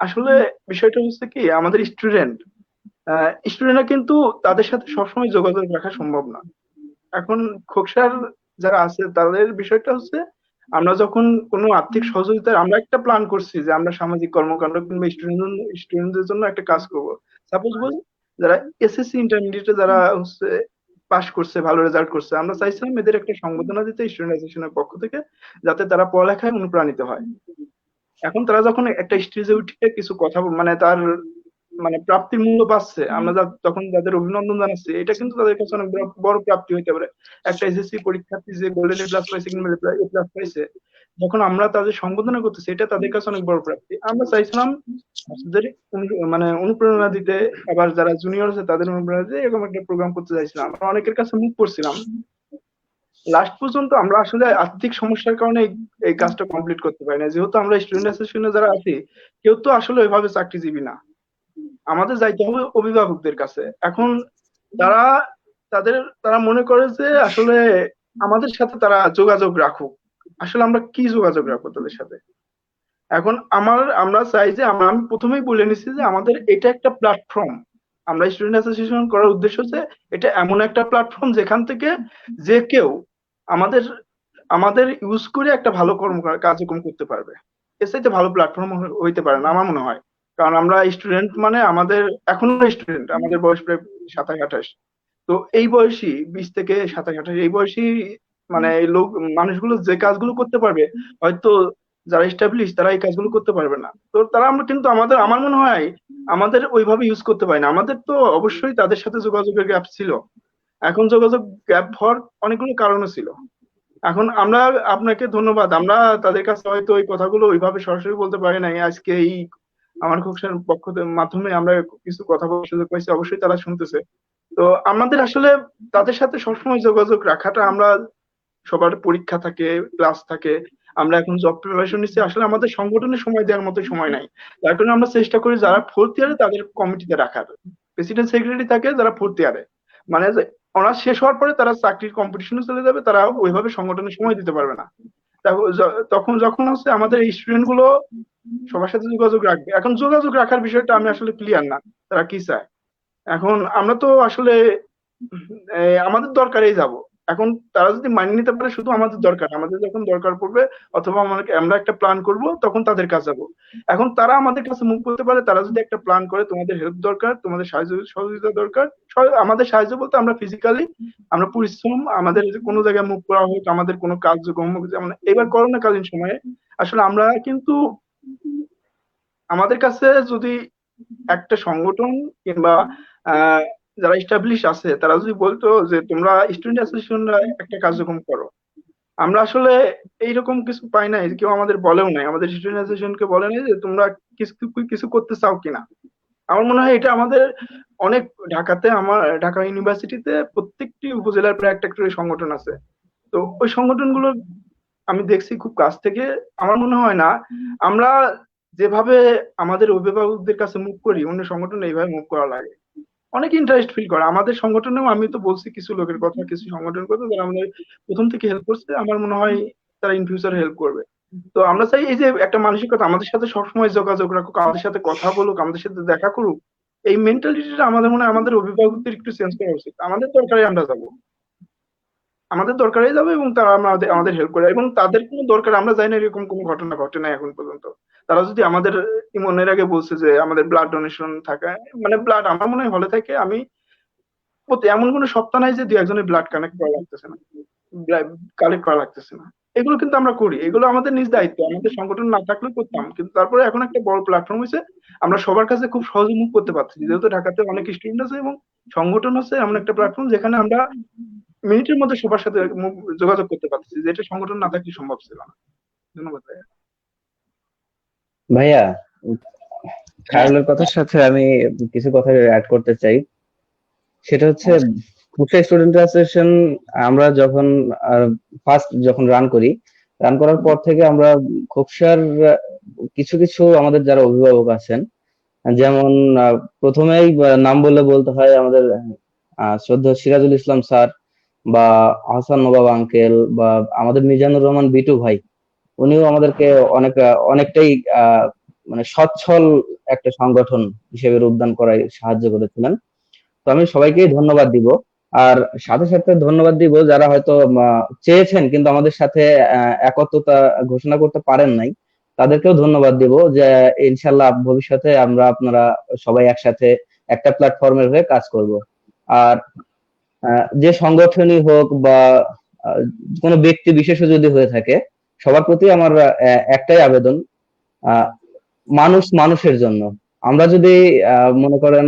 Speaker 7: আসলে বিষয়টা হচ্ছে কি, আমাদের স্টুডেন্টরা কিন্তু তাদের সাথে সবসময় যোগাযোগ রাখা সম্ভব না। এখন খোকসার যারা আছে তাদের বিষয়টা হচ্ছে, আমরা যখন কোনো আর্থিক সহযোগিতা আমরা একটা প্ল্যান করছি যে আমরা সামাজিক কর্মকাণ্ড কিংবা স্টুডেন্টদের জন্য একটা কাজ করব। সাপোজ বলি, যারা এসএসসি ইন্টারমিডিয়েটে যারা হচ্ছে পাশ করছে, ভালো রেজাল্ট করছে, আমরা চাইছিলাম এদের একটা সংবর্ধনা দিতে স্টুডেন্ট অ্যাসোসিয়েশনের পক্ষ থেকে, যাতে তারা পড়ালেখায় অনুপ্রাণিত হয়। এখন তারা যখন একটা স্টেজে উঠে কিছু কথা মানে তার মানে প্রাপ্তির মূল্য পাচ্ছে, আমরা তখন তাদের অভিনন্দন জানাচ্ছি, এটা কিন্তু তাদের কাছে অনেক বড় বড় প্রাপ্তি হইতে পারে। একটা এসএসসি পরীক্ষার্থী যে গোল্ডেন এ প্লাস পাইছে কিংবা এ প্লাস পাইছে, যখন আমরা তাদের সম্বোধনা করতেছি, এটা তাদের কাছে অনেক বড় প্রাপ্তি। আমরা চাইছিলাম ছাত্রদের মানে অনুপ্রেরণা দিতে, আবার যারা জুনিয়র আছে তাদের অনুপ্রেরণা দিতে এরকম একটা প্রোগ্রাম করতে চাইছিলাম। আমরা অনেকের কাছে মুভ করছিলাম, লাস্ট পর্যন্ত আমরা আসলে আর্থিক সমস্যার কারণে এই কাজটা কমপ্লিট করতে পারি না। যেহেতু আমরা স্টুডেন্ট অ্যাসোসিয়েশনে যারা আছি, কেউ তো আসলে ওইভাবে চাকরিজীবী না, আমাদের যাইতে হবে অভিভাবকদের কাছে। এখন তারা তারা মনে করে যে আসলে আমাদের সাথে তারা যোগাযোগ রাখুক। আসলে আমরা কি যোগাযোগ রাখবো তাদের সাথে? এখন আমরা চাই যে আমি প্রথমেই বলে নিচ্ছি যে আমাদের এটা একটা প্ল্যাটফর্ম। আমরা স্টুডেন্ট অ্যাসোসিয়েশন করার উদ্দেশ্য হচ্ছে এটা এমন একটা প্ল্যাটফর্ম যেখান থেকে যে কেউ আমাদের আমাদের ইউজ করে একটা ভালো কার্যক্রম করতে পারবে। এর চাইতে ভালো প্ল্যাটফর্ম হইতে পারে না আমার মনে হয়। কারণ আমরা স্টুডেন্ট, মানে আমাদের এখনো স্টুডেন্ট, আমাদের বয়স প্রায় 27-28। তো এই বয়সী 20 থেকে 27-28 এই বয়সী মানে এই মানুষগুলো যে কাজগুলো করতে পারবে, হয়তো যারা এস্টাবলিশ তারা এই কাজগুলো করতে পারবে না। তো তারা আমরা কিন্তু আমার মনে হয় আমাদের ওইভাবে ইউজ করতে পারি না। আমাদের তো অবশ্যই তাদের সাথে যোগাযোগের গ্যাপ ছিল। এখন যোগাযোগ গ্যাপ হওয়ার অনেকগুলো কারণও ছিল। এখন আমরা আপনাকে ধন্যবাদ, আমরা তাদের কাছে হয়তো ওই কথাগুলো ওইভাবে সরাসরি বলতে পারি নাই। আজকে এই আমার খোকসার মাধ্যমে আমরা কিছু কথা বলার সুযোগ পাইছি, অবশ্যই তারা শুনতেছে। তো আমাদের আসলে তাদের সাথে সবসময় যোগাযোগ রাখাটা, আমরা সবার পরীক্ষা থাকে, ক্লাস থাকে, আমরা এখন জব প্রিপারেশন নিচ্ছি, আসলে আমাদের সংগঠনের সময় দেওয়ার মতো সময় নাই। যার কারণে আমরা চেষ্টা করি যারা ফোর্থ ইয়ারে তাদের কমিটিতে রাখার। প্রেসিডেন্ট সেক্রেটারি থাকে যারা ফোর্থ ইয়ারে, মানে অনার্স শেষ হওয়ার পরে তারা চাকরির কম্পিটিশনে চলে যাবে, তারা ওইভাবে সংগঠনে সময় দিতে পারবে না। তখন যখন হচ্ছে আমাদের এই স্টুডেন্ট গুলো সবার সাথে যোগাযোগ রাখবে। এখন যোগাযোগ রাখার বিষয়টা আমি আসলে ক্লিয়ার না তারা কি চায়। এখন আমরা তো আসলে আমাদের দরকারেই যাব। এখন তারা যদি মানিয়ে নিতে পারে শুধু আমাদের দরকার, আমাদের যখন দরকার পড়বে অথবা আমরা একটা প্ল্যান করব, তখন তাদের কাছে যাবো। এখন তারা আমাদের কাছে মুভ করতে পারে, তারা যদি একটা প্ল্যান করে তোমাদের হেল্প দরকার, তোমাদের সাহায্য সহযোগিতা দরকার, আমাদের সাহায্য বলতে আমরা ফিজিক্যালি আমরা পরিশ্রম, আমাদের কোনো জায়গায় মুভ করা হোক, আমাদের কোনো কার্যক্রম হোক, যেমন এবার করোনাকালীন সময়ে আসলে আমরা কিন্তু আমাদের কাছে যদি একটা সংগঠন কিংবা যারা এস্টাবলিশ আছে তারা যদি বলতো যে তোমরা স্টুডেন্ট অ্যাসোসিয়েশনরা একটা কার্যক্রম করো, আমরা আসলে এইরকম কিছু পাই নাই, কেউ আমাদের বলেও নাই, আমাদের স্টুডেন্ট অ্যাসোসিয়েশনকে বলে নাই যে তোমরা কিছু কিছু করতে চাও কিনা। আমার মনে হয় এটা আমাদের অনেক ঢাকা ইউনিভার্সিটিতে প্রত্যেকটি উপজেলার প্রায় একটা করে সংগঠন আছে। তো ওই সংগঠনগুলো আমি দেখছি খুব কাছ থেকে। আমার মনে হয় না আমরা
Speaker 8: যেভাবে আমাদের অভিভাবকদের কাছে মুভ করি, অন্য সংগঠনে এইভাবে মুভ করা লাগে, অনেক ইন্টারেস্ট ফিল করে। আমাদের সংগঠনেও আমি তো বলছি কিছু লোকের কথা, কিছু সংগঠনের কথা যারা আমাদের প্রথম থেকে হেল্প করছে, আমার মনে হয় তারা ইন ফিউচার হেল্প করবে। তো আমরা চাই এই যে একটা মানসিকতা, আমাদের সাথে সবসময় যোগাযোগ রাখুক, আমাদের সাথে কথা বলুক, আমাদের সাথে দেখা করুক, এই মেন্টালিটিটা আমাদের মনে হয় আমাদের অভিভাবকদের একটু চেঞ্জ করা উচিত। আমাদের দরকারে আমরা যাবো, আমাদের দরকারে যাবে এবং তারা আমাদের আমাদের হেল্প করে, এবং তাদের কোনো দরকার আমরা জানি না এরকম কোনো ঘটনা ঘটে না এখন পর্যন্ত। তারা যদি আমাদের ইমনের আগে বলছে যে আমাদের ব্লাড ডোনেশন থাকা, মানে ব্লাড আমার মনে হয় হলে থাকে, আমি এমন কোনো সপ্তাহ নাই যে দু একজনের ব্লাড কানেক্ট করা লাগতেছে না, কালেক্ট করা লাগতেছে না। এগুলো কিন্তু আমরা করি, এগুলো আমাদের নিজ দায়িত্ব, আমাদের সংগঠন না থাকলেও করতাম, কিন্তু তারপরে এখন একটা বড় প্ল্যাটফর্ম হয়েছে, আমরা সবার কাছে খুব সহজে মুভ করতে পারছি, যেহেতু ঢাকাতে অনেক স্টুডেন্ট আছে এবং সংগঠন আছে, এমন একটা প্ল্যাটফর্ম যেখানে আমরা মিনিটের মধ্যে সবার সাথে যোগাযোগ করতে পারছি, যেটা সংগঠন না থাকলে সম্ভব ছিল না। ধন্যবাদ ভাইয়া।
Speaker 2: ভাইয়া, খায়রুলের কথার সাথে আমি কিছু কথা অ্যাড করতে চাই। সেটা হচ্ছে খোকসা স্টুডেন্ট অ্যাসোসিয়েশন আমরা যখন ফার্স্ট যখন রান করার পর থেকে আমরা খোকসার কিছু কিছু আমাদের যারা অভিভাবক আছেন, যেমন প্রথমেই নাম বলতে হয় আমাদের শ্রদ্ধেয় সিরাজুল ইসলাম স্যার বা আহসান নবাব আঙ্কেল বা আমাদের মিজানুর রহমান বিটু ভাই, উনিও আমাদেরকে অনেকটাই মানে সচ্ছল একটা সংগঠন হিসেবে রূপদান করায় সাহায্য করেছিলেন। তো আমি সবাইকেই ধন্যবাদ দিব। আর সাথে সাথে ধন্যবাদ দিব যারা হয়তো চেয়েছেন কিন্তু আমাদের সাথে একত্রতা ঘোষণা করতে পারেন নাই, তাদেরকেও ধন্যবাদ দিব যে ইনশাল্লাহ ভবিষ্যতে আপনারা সবাই একসাথে একটা প্ল্যাটফর্মের হয়ে কাজ করব। আর যে সংগঠনই হোক বা কোনো ব্যক্তি বিশেষও যদি হয়ে থাকে, সবার প্রতি আমার একটাই আবেদন, মানুষ মানুষের জন্য। আমরা যদি মনে করেন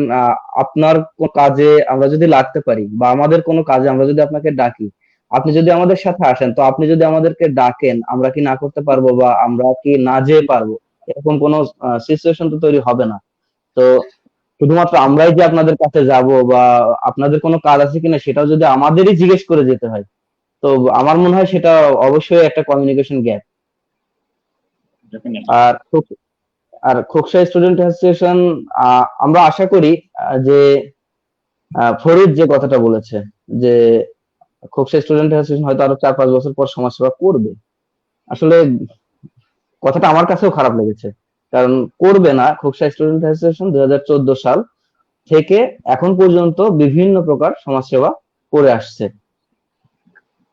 Speaker 2: আপনার কোনো কাজে আমরা যদি লাগতে পারি বা আমাদের কোনো কাজে আমরা যদি আপনাকে ডাকি, আপনি যদি আমাদের সাথে আসেন, তো আপনি যদি আমাদেরকে ডাকেন আমরা কি না করতে পারবো বা আমরা কি না যেতে পারবো, এরকম কোনো সিচুয়েশন তো তৈরি হবে না। তো শুধুমাত্র আমরাই যে আপনাদের কাছে যাব বা আপনাদের কোনো কাজ আছে কিনা সেটাও যদি আমাদেরই জিজ্ঞেস করে যেতে হয়, তো আমার মনে হয় সেটা অবশ্যই একটা কমিউনিকেশন গ্যাপ। আর খোকসা স্টুডেন্ট অ্যাসোসিয়েশন আমরা আশা করি যে ফরিদ যে কথাটা বলেছে যে খোকসা স্টুডেন্ট অ্যাসোসিয়েশন হয়তো আরো 4-5 বছর পর সমাজসেবা করবে, আসলে কথাটা আমার কাছেও খারাপ লেগেছে। কারণ করবে না, খোকসা স্টুডেন্ট অ্যাসোসিয়েশন 2014 সাল থেকে এখন পর্যন্ত বিভিন্ন প্রকার সমাজসেবা করে আসছে।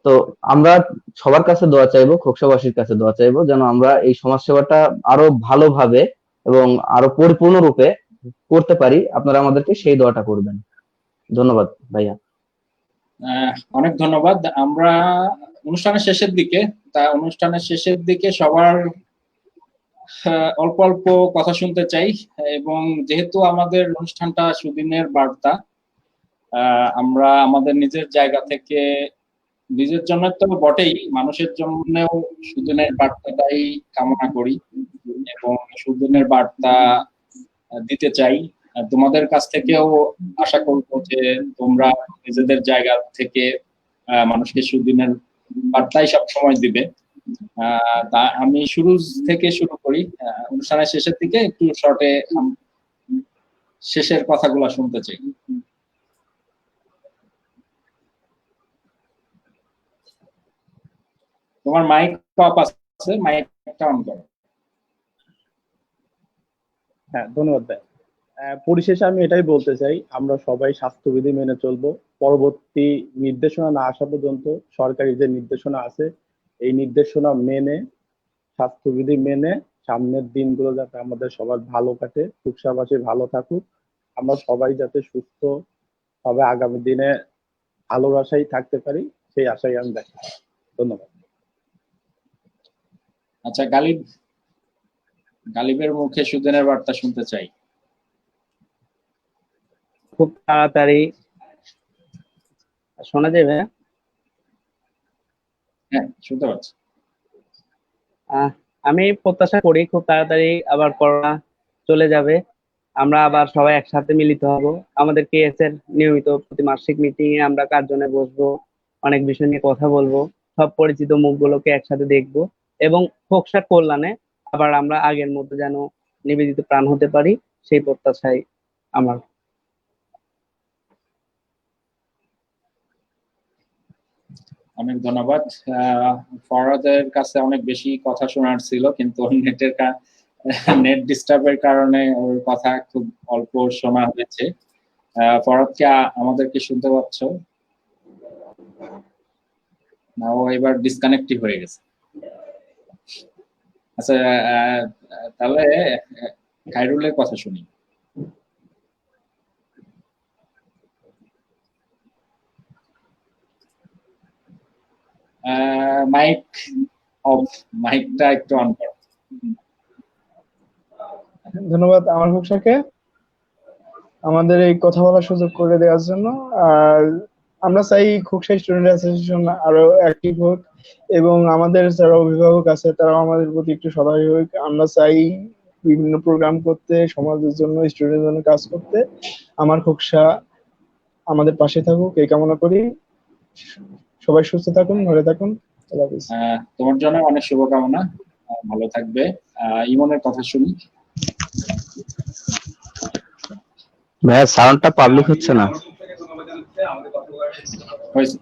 Speaker 2: তো আমরা সবার কাছে দোয়া চাইবো, খোকসাবাসীর কাছে দোয়া চাইবো যেন আমরা এই সমাজসেবাটা আরো ভালোভাবে এবং আরো পরিপূর্ণরূপে করতে পারি। আপনারা আমাদেরকে সেই দোয়াটা করবেন। ধন্যবাদ ভাইয়া।
Speaker 1: অনেক ধন্যবাদ। আমরা অনুষ্ঠানের শেষের দিকে সবার অল্প অল্প কথা শুনতে চাই, এবং যেহেতু আমাদের অনুষ্ঠানটা সুদিনের বার্তা, আমরা আমাদের নিজের জায়গা থেকে নিজের জন্য তো বটেই, মানুষের জন্যও সুদিনের বার্তাটাই কামনা করি এবং সুদিনের বার্তা দিতে চাই। তোমাদের কাছ থেকেও আশা করবো যে তোমরা নিজেদের জায়গা থেকে মানুষকে সুদিনের বার্তাই সবসময় দিবে। তা আমি শুরু করি, অনুষ্ঠানের শেষের দিকে একটু শর্টে শেষের কথাগুলো শুনতে চাই। তোমার মাইক অফ আছে, মাইকটা অন করো।
Speaker 6: হ্যাঁ, ধন্যবাদ ভাই। পরিশেষে আমি এটাই বলতে চাই, আমরা সবাই স্বাস্থ্যবিধি মেনে চলবো। পরবর্তী নির্দেশনা না আসা পর্যন্ত সরকারি যে নির্দেশনা আছে এই নির্দেশনা মেনে, স্বাস্থ্যবিধি মেনে সামনের দিনগুলো যাতে আমাদের সবার ভালো কাটে, খোকসাবাসী ভালো থাকুক, আমরা সবাই যাতে সুস্থ ভাবে আগামী দিনে আলোর আশায় থাকতে পারি, সেই আশাই আমি দেখি। ধন্যবাদ।
Speaker 1: আচ্ছা, গালিবের মুখে সুদিনের বার্তা শুনতে চাই।
Speaker 5: খুব তাড়াতাড়ি শোনা যাবে?
Speaker 1: হ্যাঁ, শুনতে পাচ্ছি।
Speaker 5: আমি প্রত্যাশা করি খুব তাড়াতাড়ি আবার করোনা চলে যাবে, আমরা আবার সবাই একসাথে মিলিত হব। আমাদের কেএস এর নিয়মিত প্রতিমাসিক মিটিং এ আমরা কার্যনে বসবো, অনেক বিষয় নিয়ে কথা বলবো, সব পরিচিত মুখগুলোকে একসাথে দেখবো এবং খোকসার কল্যাণে আবার আমরা আগের মতো যেন নিবেদিত প্রাণ হতে পারি, সেই প্রত্যাশাই আমার।
Speaker 1: অনেক ধন্যবাদ। ফরহাদের কাছে অনেক বেশি কথা শোনার ছিল, কিন্তু নেট ডিস্টার্বের কারণে ওর কথা খুব অল্প শোনা হয়েছে। ফরহাদ কি আমাদেরকে শুনতে পাচ্ছ? না, ও এবার ডিসকানেক্টিভ হয়ে গেছে। আচ্ছা, তাহলে খায়রুলের কথা শুনি। মাইক অফ, মাইকটা একটু অন করো।
Speaker 7: ধন্যবাদ আমার হোকসাকে আমাদের এই কথা বলার সুযোগ করে দেওয়ার জন্য। আর আমরা চাই খোকসা স্টুডেন্ট অ্যাসোসিয়েশন আরো অ্যাক্টিভ হোক এবং আমাদের যারা অভিভাবক আছে তারাও আমাদের প্রতি একটু সদয় হোক। আমরা চাই বিভিন্ন প্রোগ্রাম করতে, সমাজের জন্য, স্টুডেন্টের জন্য কাজ করতে। আমার খোকসা আমাদের পাশে থাকুক এই কামনা করি। সবাই সুস্থ থাকুন, ঘরে থাকুন। আল্লাহ হাফেজ।
Speaker 1: তোমার জন্য অনেক শুভকামনা, ভালো থাকবে। ইমনের কথা শুনি।
Speaker 2: ভাইয়া সাউন্ডটা পাবলিক হচ্ছে না।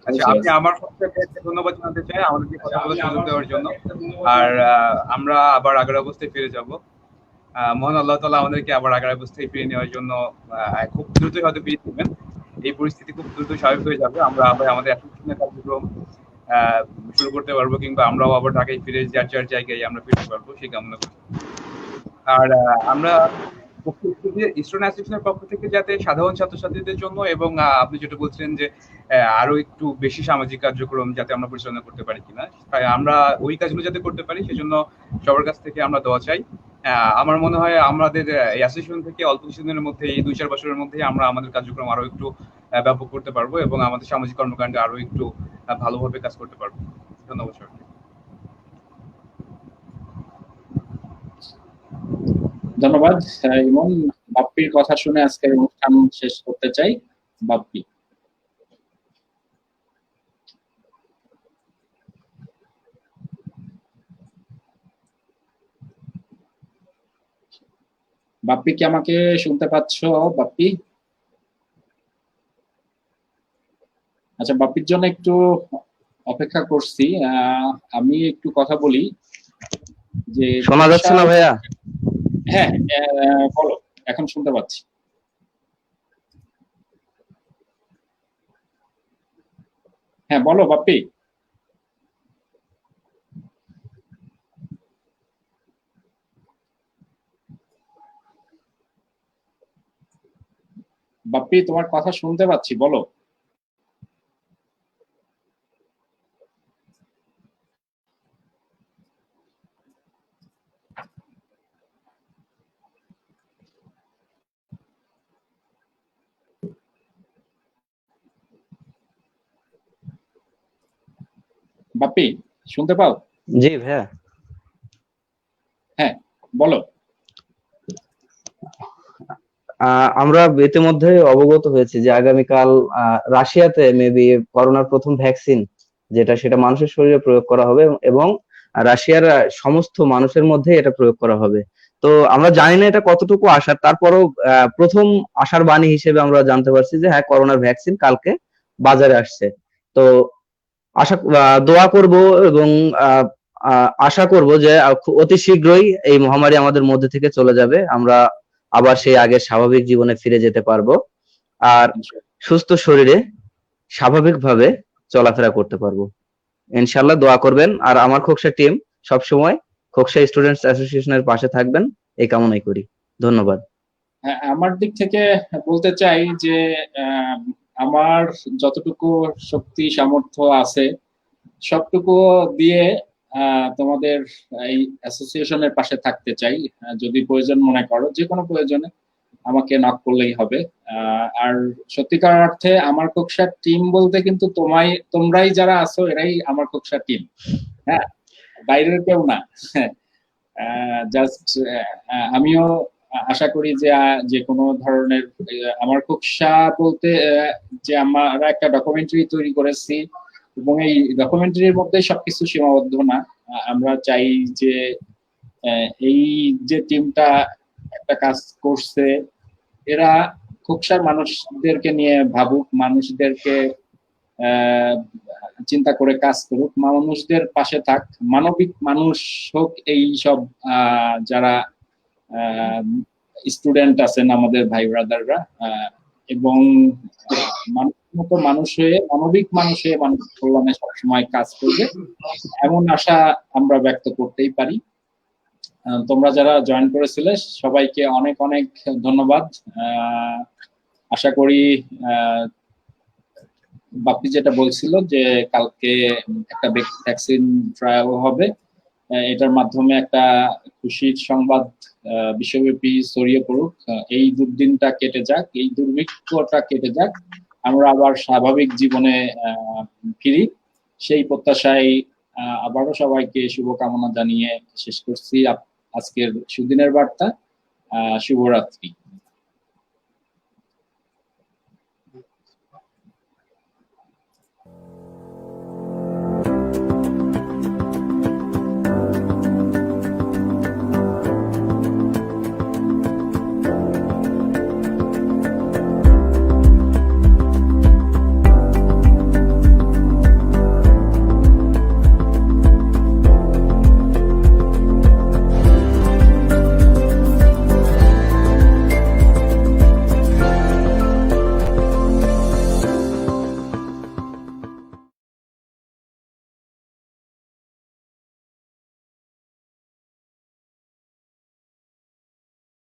Speaker 3: আচ্ছা, আমি আমার পক্ষ থেকে ধন্যবাদ জানাতে চাই আমাদেরকে কথা বলার সুযোগ দেওয়ার জন্য। আর আমরা আবার আগের অবস্থায় ফিরে যাব। মহান আল্লাহ তাআলা আমাদেরকে আবার আগের অবস্থায় ফিরে নেওয়ার জন্য খুব দ্রুতই হয়তো ফিরে নেবেন। এই পরিস্থিতি খুব দ্রুত স্বাভাবিক হয়ে যাবে, আমরা আবার আমাদের অ্যাসোসিয়েশনের কার্যক্রম শুরু করতে পারবো, কিংবা আমরাও আবার ঢাকায় ফিরে যার যার জায়গায় আমরা ফিরতে পারবো সেই কামনা করি। আর আমরা স্টুডেন্ট অ্যাসোসিয়েশনের পক্ষ থেকে যাতে সাধারণ ছাত্রছাত্রীদের জন্য এবং আপনি যেটা বলছিলেন যে আরো একটু বেশি সামাজিক কার্যক্রম যাতে আমরা পরিচালনা করতে পারি কিনা, তাই আমরা ওই কাজগুলো যাতে করতে পারি সেজন্য সবার কাছ থেকে আমরা দোয়া চাই। আমার মনে হয় আমাদের এই অ্যাসোসিয়েশন থেকে অল্প কিছুদিনের মধ্যে, এই 2-4 বছরের মধ্যে আমরা আমাদের কার্যক্রম আরো একটু ব্যাপক করতে পারবো এবং আমাদের সামাজিক কর্মকাণ্ডে আরো একটু ভালোভাবে কাজ করতে পারবো। ধন্যবাদ সবাইকে।
Speaker 1: ধন্যবাদ ইমন। বাপ্পির কথা শুনে আজকের অনুষ্ঠান শেষ করতে চাই। বাপ্পি। বাপ্পি কি আমাকে শুনতে পাচ্ছ? বাপ্পি? আচ্ছা, বাপ্পির জন্য একটু অপেক্ষা করছি। আমি একটু কথা বলি যে
Speaker 2: শোনা যাচ্ছে না ভাইয়া?
Speaker 1: হ্যাঁ, বলো, এখন শুনতে পাচ্ছি। হ্যাঁ বলো বাপ্পি। বাপ্পি, তোমার কথা শুনতে পাচ্ছি, বলো। বাপ্পি শুনতে পাও?
Speaker 2: জি ভাইয়া।
Speaker 1: হ্যাঁ বলো।
Speaker 2: আমরা ইতিমধ্যে অবগত হয়েছি যে আগামীকাল রাশিয়াতে মেবি করোনার প্রথম ভ্যাকসিন সেটা মানুষের শরীরে প্রয়োগ করা হবে এবং রাশিয়ার সমস্ত মানুষের মধ্যে এটা প্রয়োগ করা হবে। তো আমরা জানি না এটা কতটুকু আশার, তারপরও প্রথম আশার বাণী হিসেবে আমরা জানতে পারছি যে হ্যাঁ, করোনার ভ্যাকসিন কালকে বাজারে আসছে। তো দোয়া করব এবং আশা করব যে অতি শীঘ্রই এই মহামারী আমাদের মধ্যে থেকে চলে যাবে, আমরা আবার সেই আগের স্বাভাবিক জীবনে ফিরে যেতে পারবো আর সুস্থ শরীরে স্বাভাবিকভাবে চলাফেরা করতে পারবো। ইনশাআল্লাহ দোয়া করবেন। আর আমার খোকসা টিম সবসময় খোকসা স্টুডেন্টস অ্যাসোসিয়েশনের পাশে থাকবেন এই কামনাই করি। ধন্যবাদ।
Speaker 1: আমার দিক থেকে বলতে চাই যে আমার যতটুকু শক্তি সামর্থ্য আছে সবটুকু দিয়ে তোমাদের এই অ্যাসোসিয়েশনের পাশে থাকতে চাই। যদি প্রয়োজন মনে করো, যে কোনো প্রয়োজনে আমাকে নক করলেই হবে। আর সত্যিকার অর্থে আমার খোকসা টিম বলতে কিন্তু তোমরাই যারা আছো এরাই আমার খোকসা টিম। হ্যাঁ, বাইরের কেউ না। জাস্ট আমিও আশা করি যে কোনো ধরনের আমার খোকসা বলতে যে আমরা একটা ডকুমেন্টারি তৈরি করেছি এবং এই ডকুমেন্টারির মধ্যে সবকিছু সীমাবদ্ধ না। আমরা চাই যে এই যে টিমটা একটা কাজ করছে, এরা খোকসার মানুষদেরকে নিয়ে ভাবুক, মানুষদেরকে চিন্তা করে কাজ করুক, মানুষদের পাশে থাক, মানবিক মানুষ হোক এই সব যারা স্টুডেন্ট আছেন আমাদের ভাই ব্রাদাররা, এবং মানুষের মতো মানুষ হয়ে, মানবিক মানুষ হয়ে মানুষ কল্যাণে সবসময় কাজ করবে, এমন আশা আমরা ব্যক্ত করতেই পারি। তোমরা যারা জয়েন করেছিলে সবাইকে অনেক অনেক ধন্যবাদ। আশা করি বাপ্পি যেটা বলছিল যে কালকে একটা ভ্যাকসিন ট্রায়াল হবে, এটার মাধ্যমে একটা খুশির সংবাদ বিশ্বব্যাপী ছড়িয়ে পড়ুক, এই দুর্দিনটা কেটে যাক, এই দুর্ভিক্ষটা কেটে যাক, আমরা আবার স্বাভাবিক জীবনে ফিরি, সেই প্রত্যাশায় আবারও সবাইকে শুভকামনা জানিয়ে শেষ করছি আজকের সুদিনের বার্তা। শুভরাত্রি।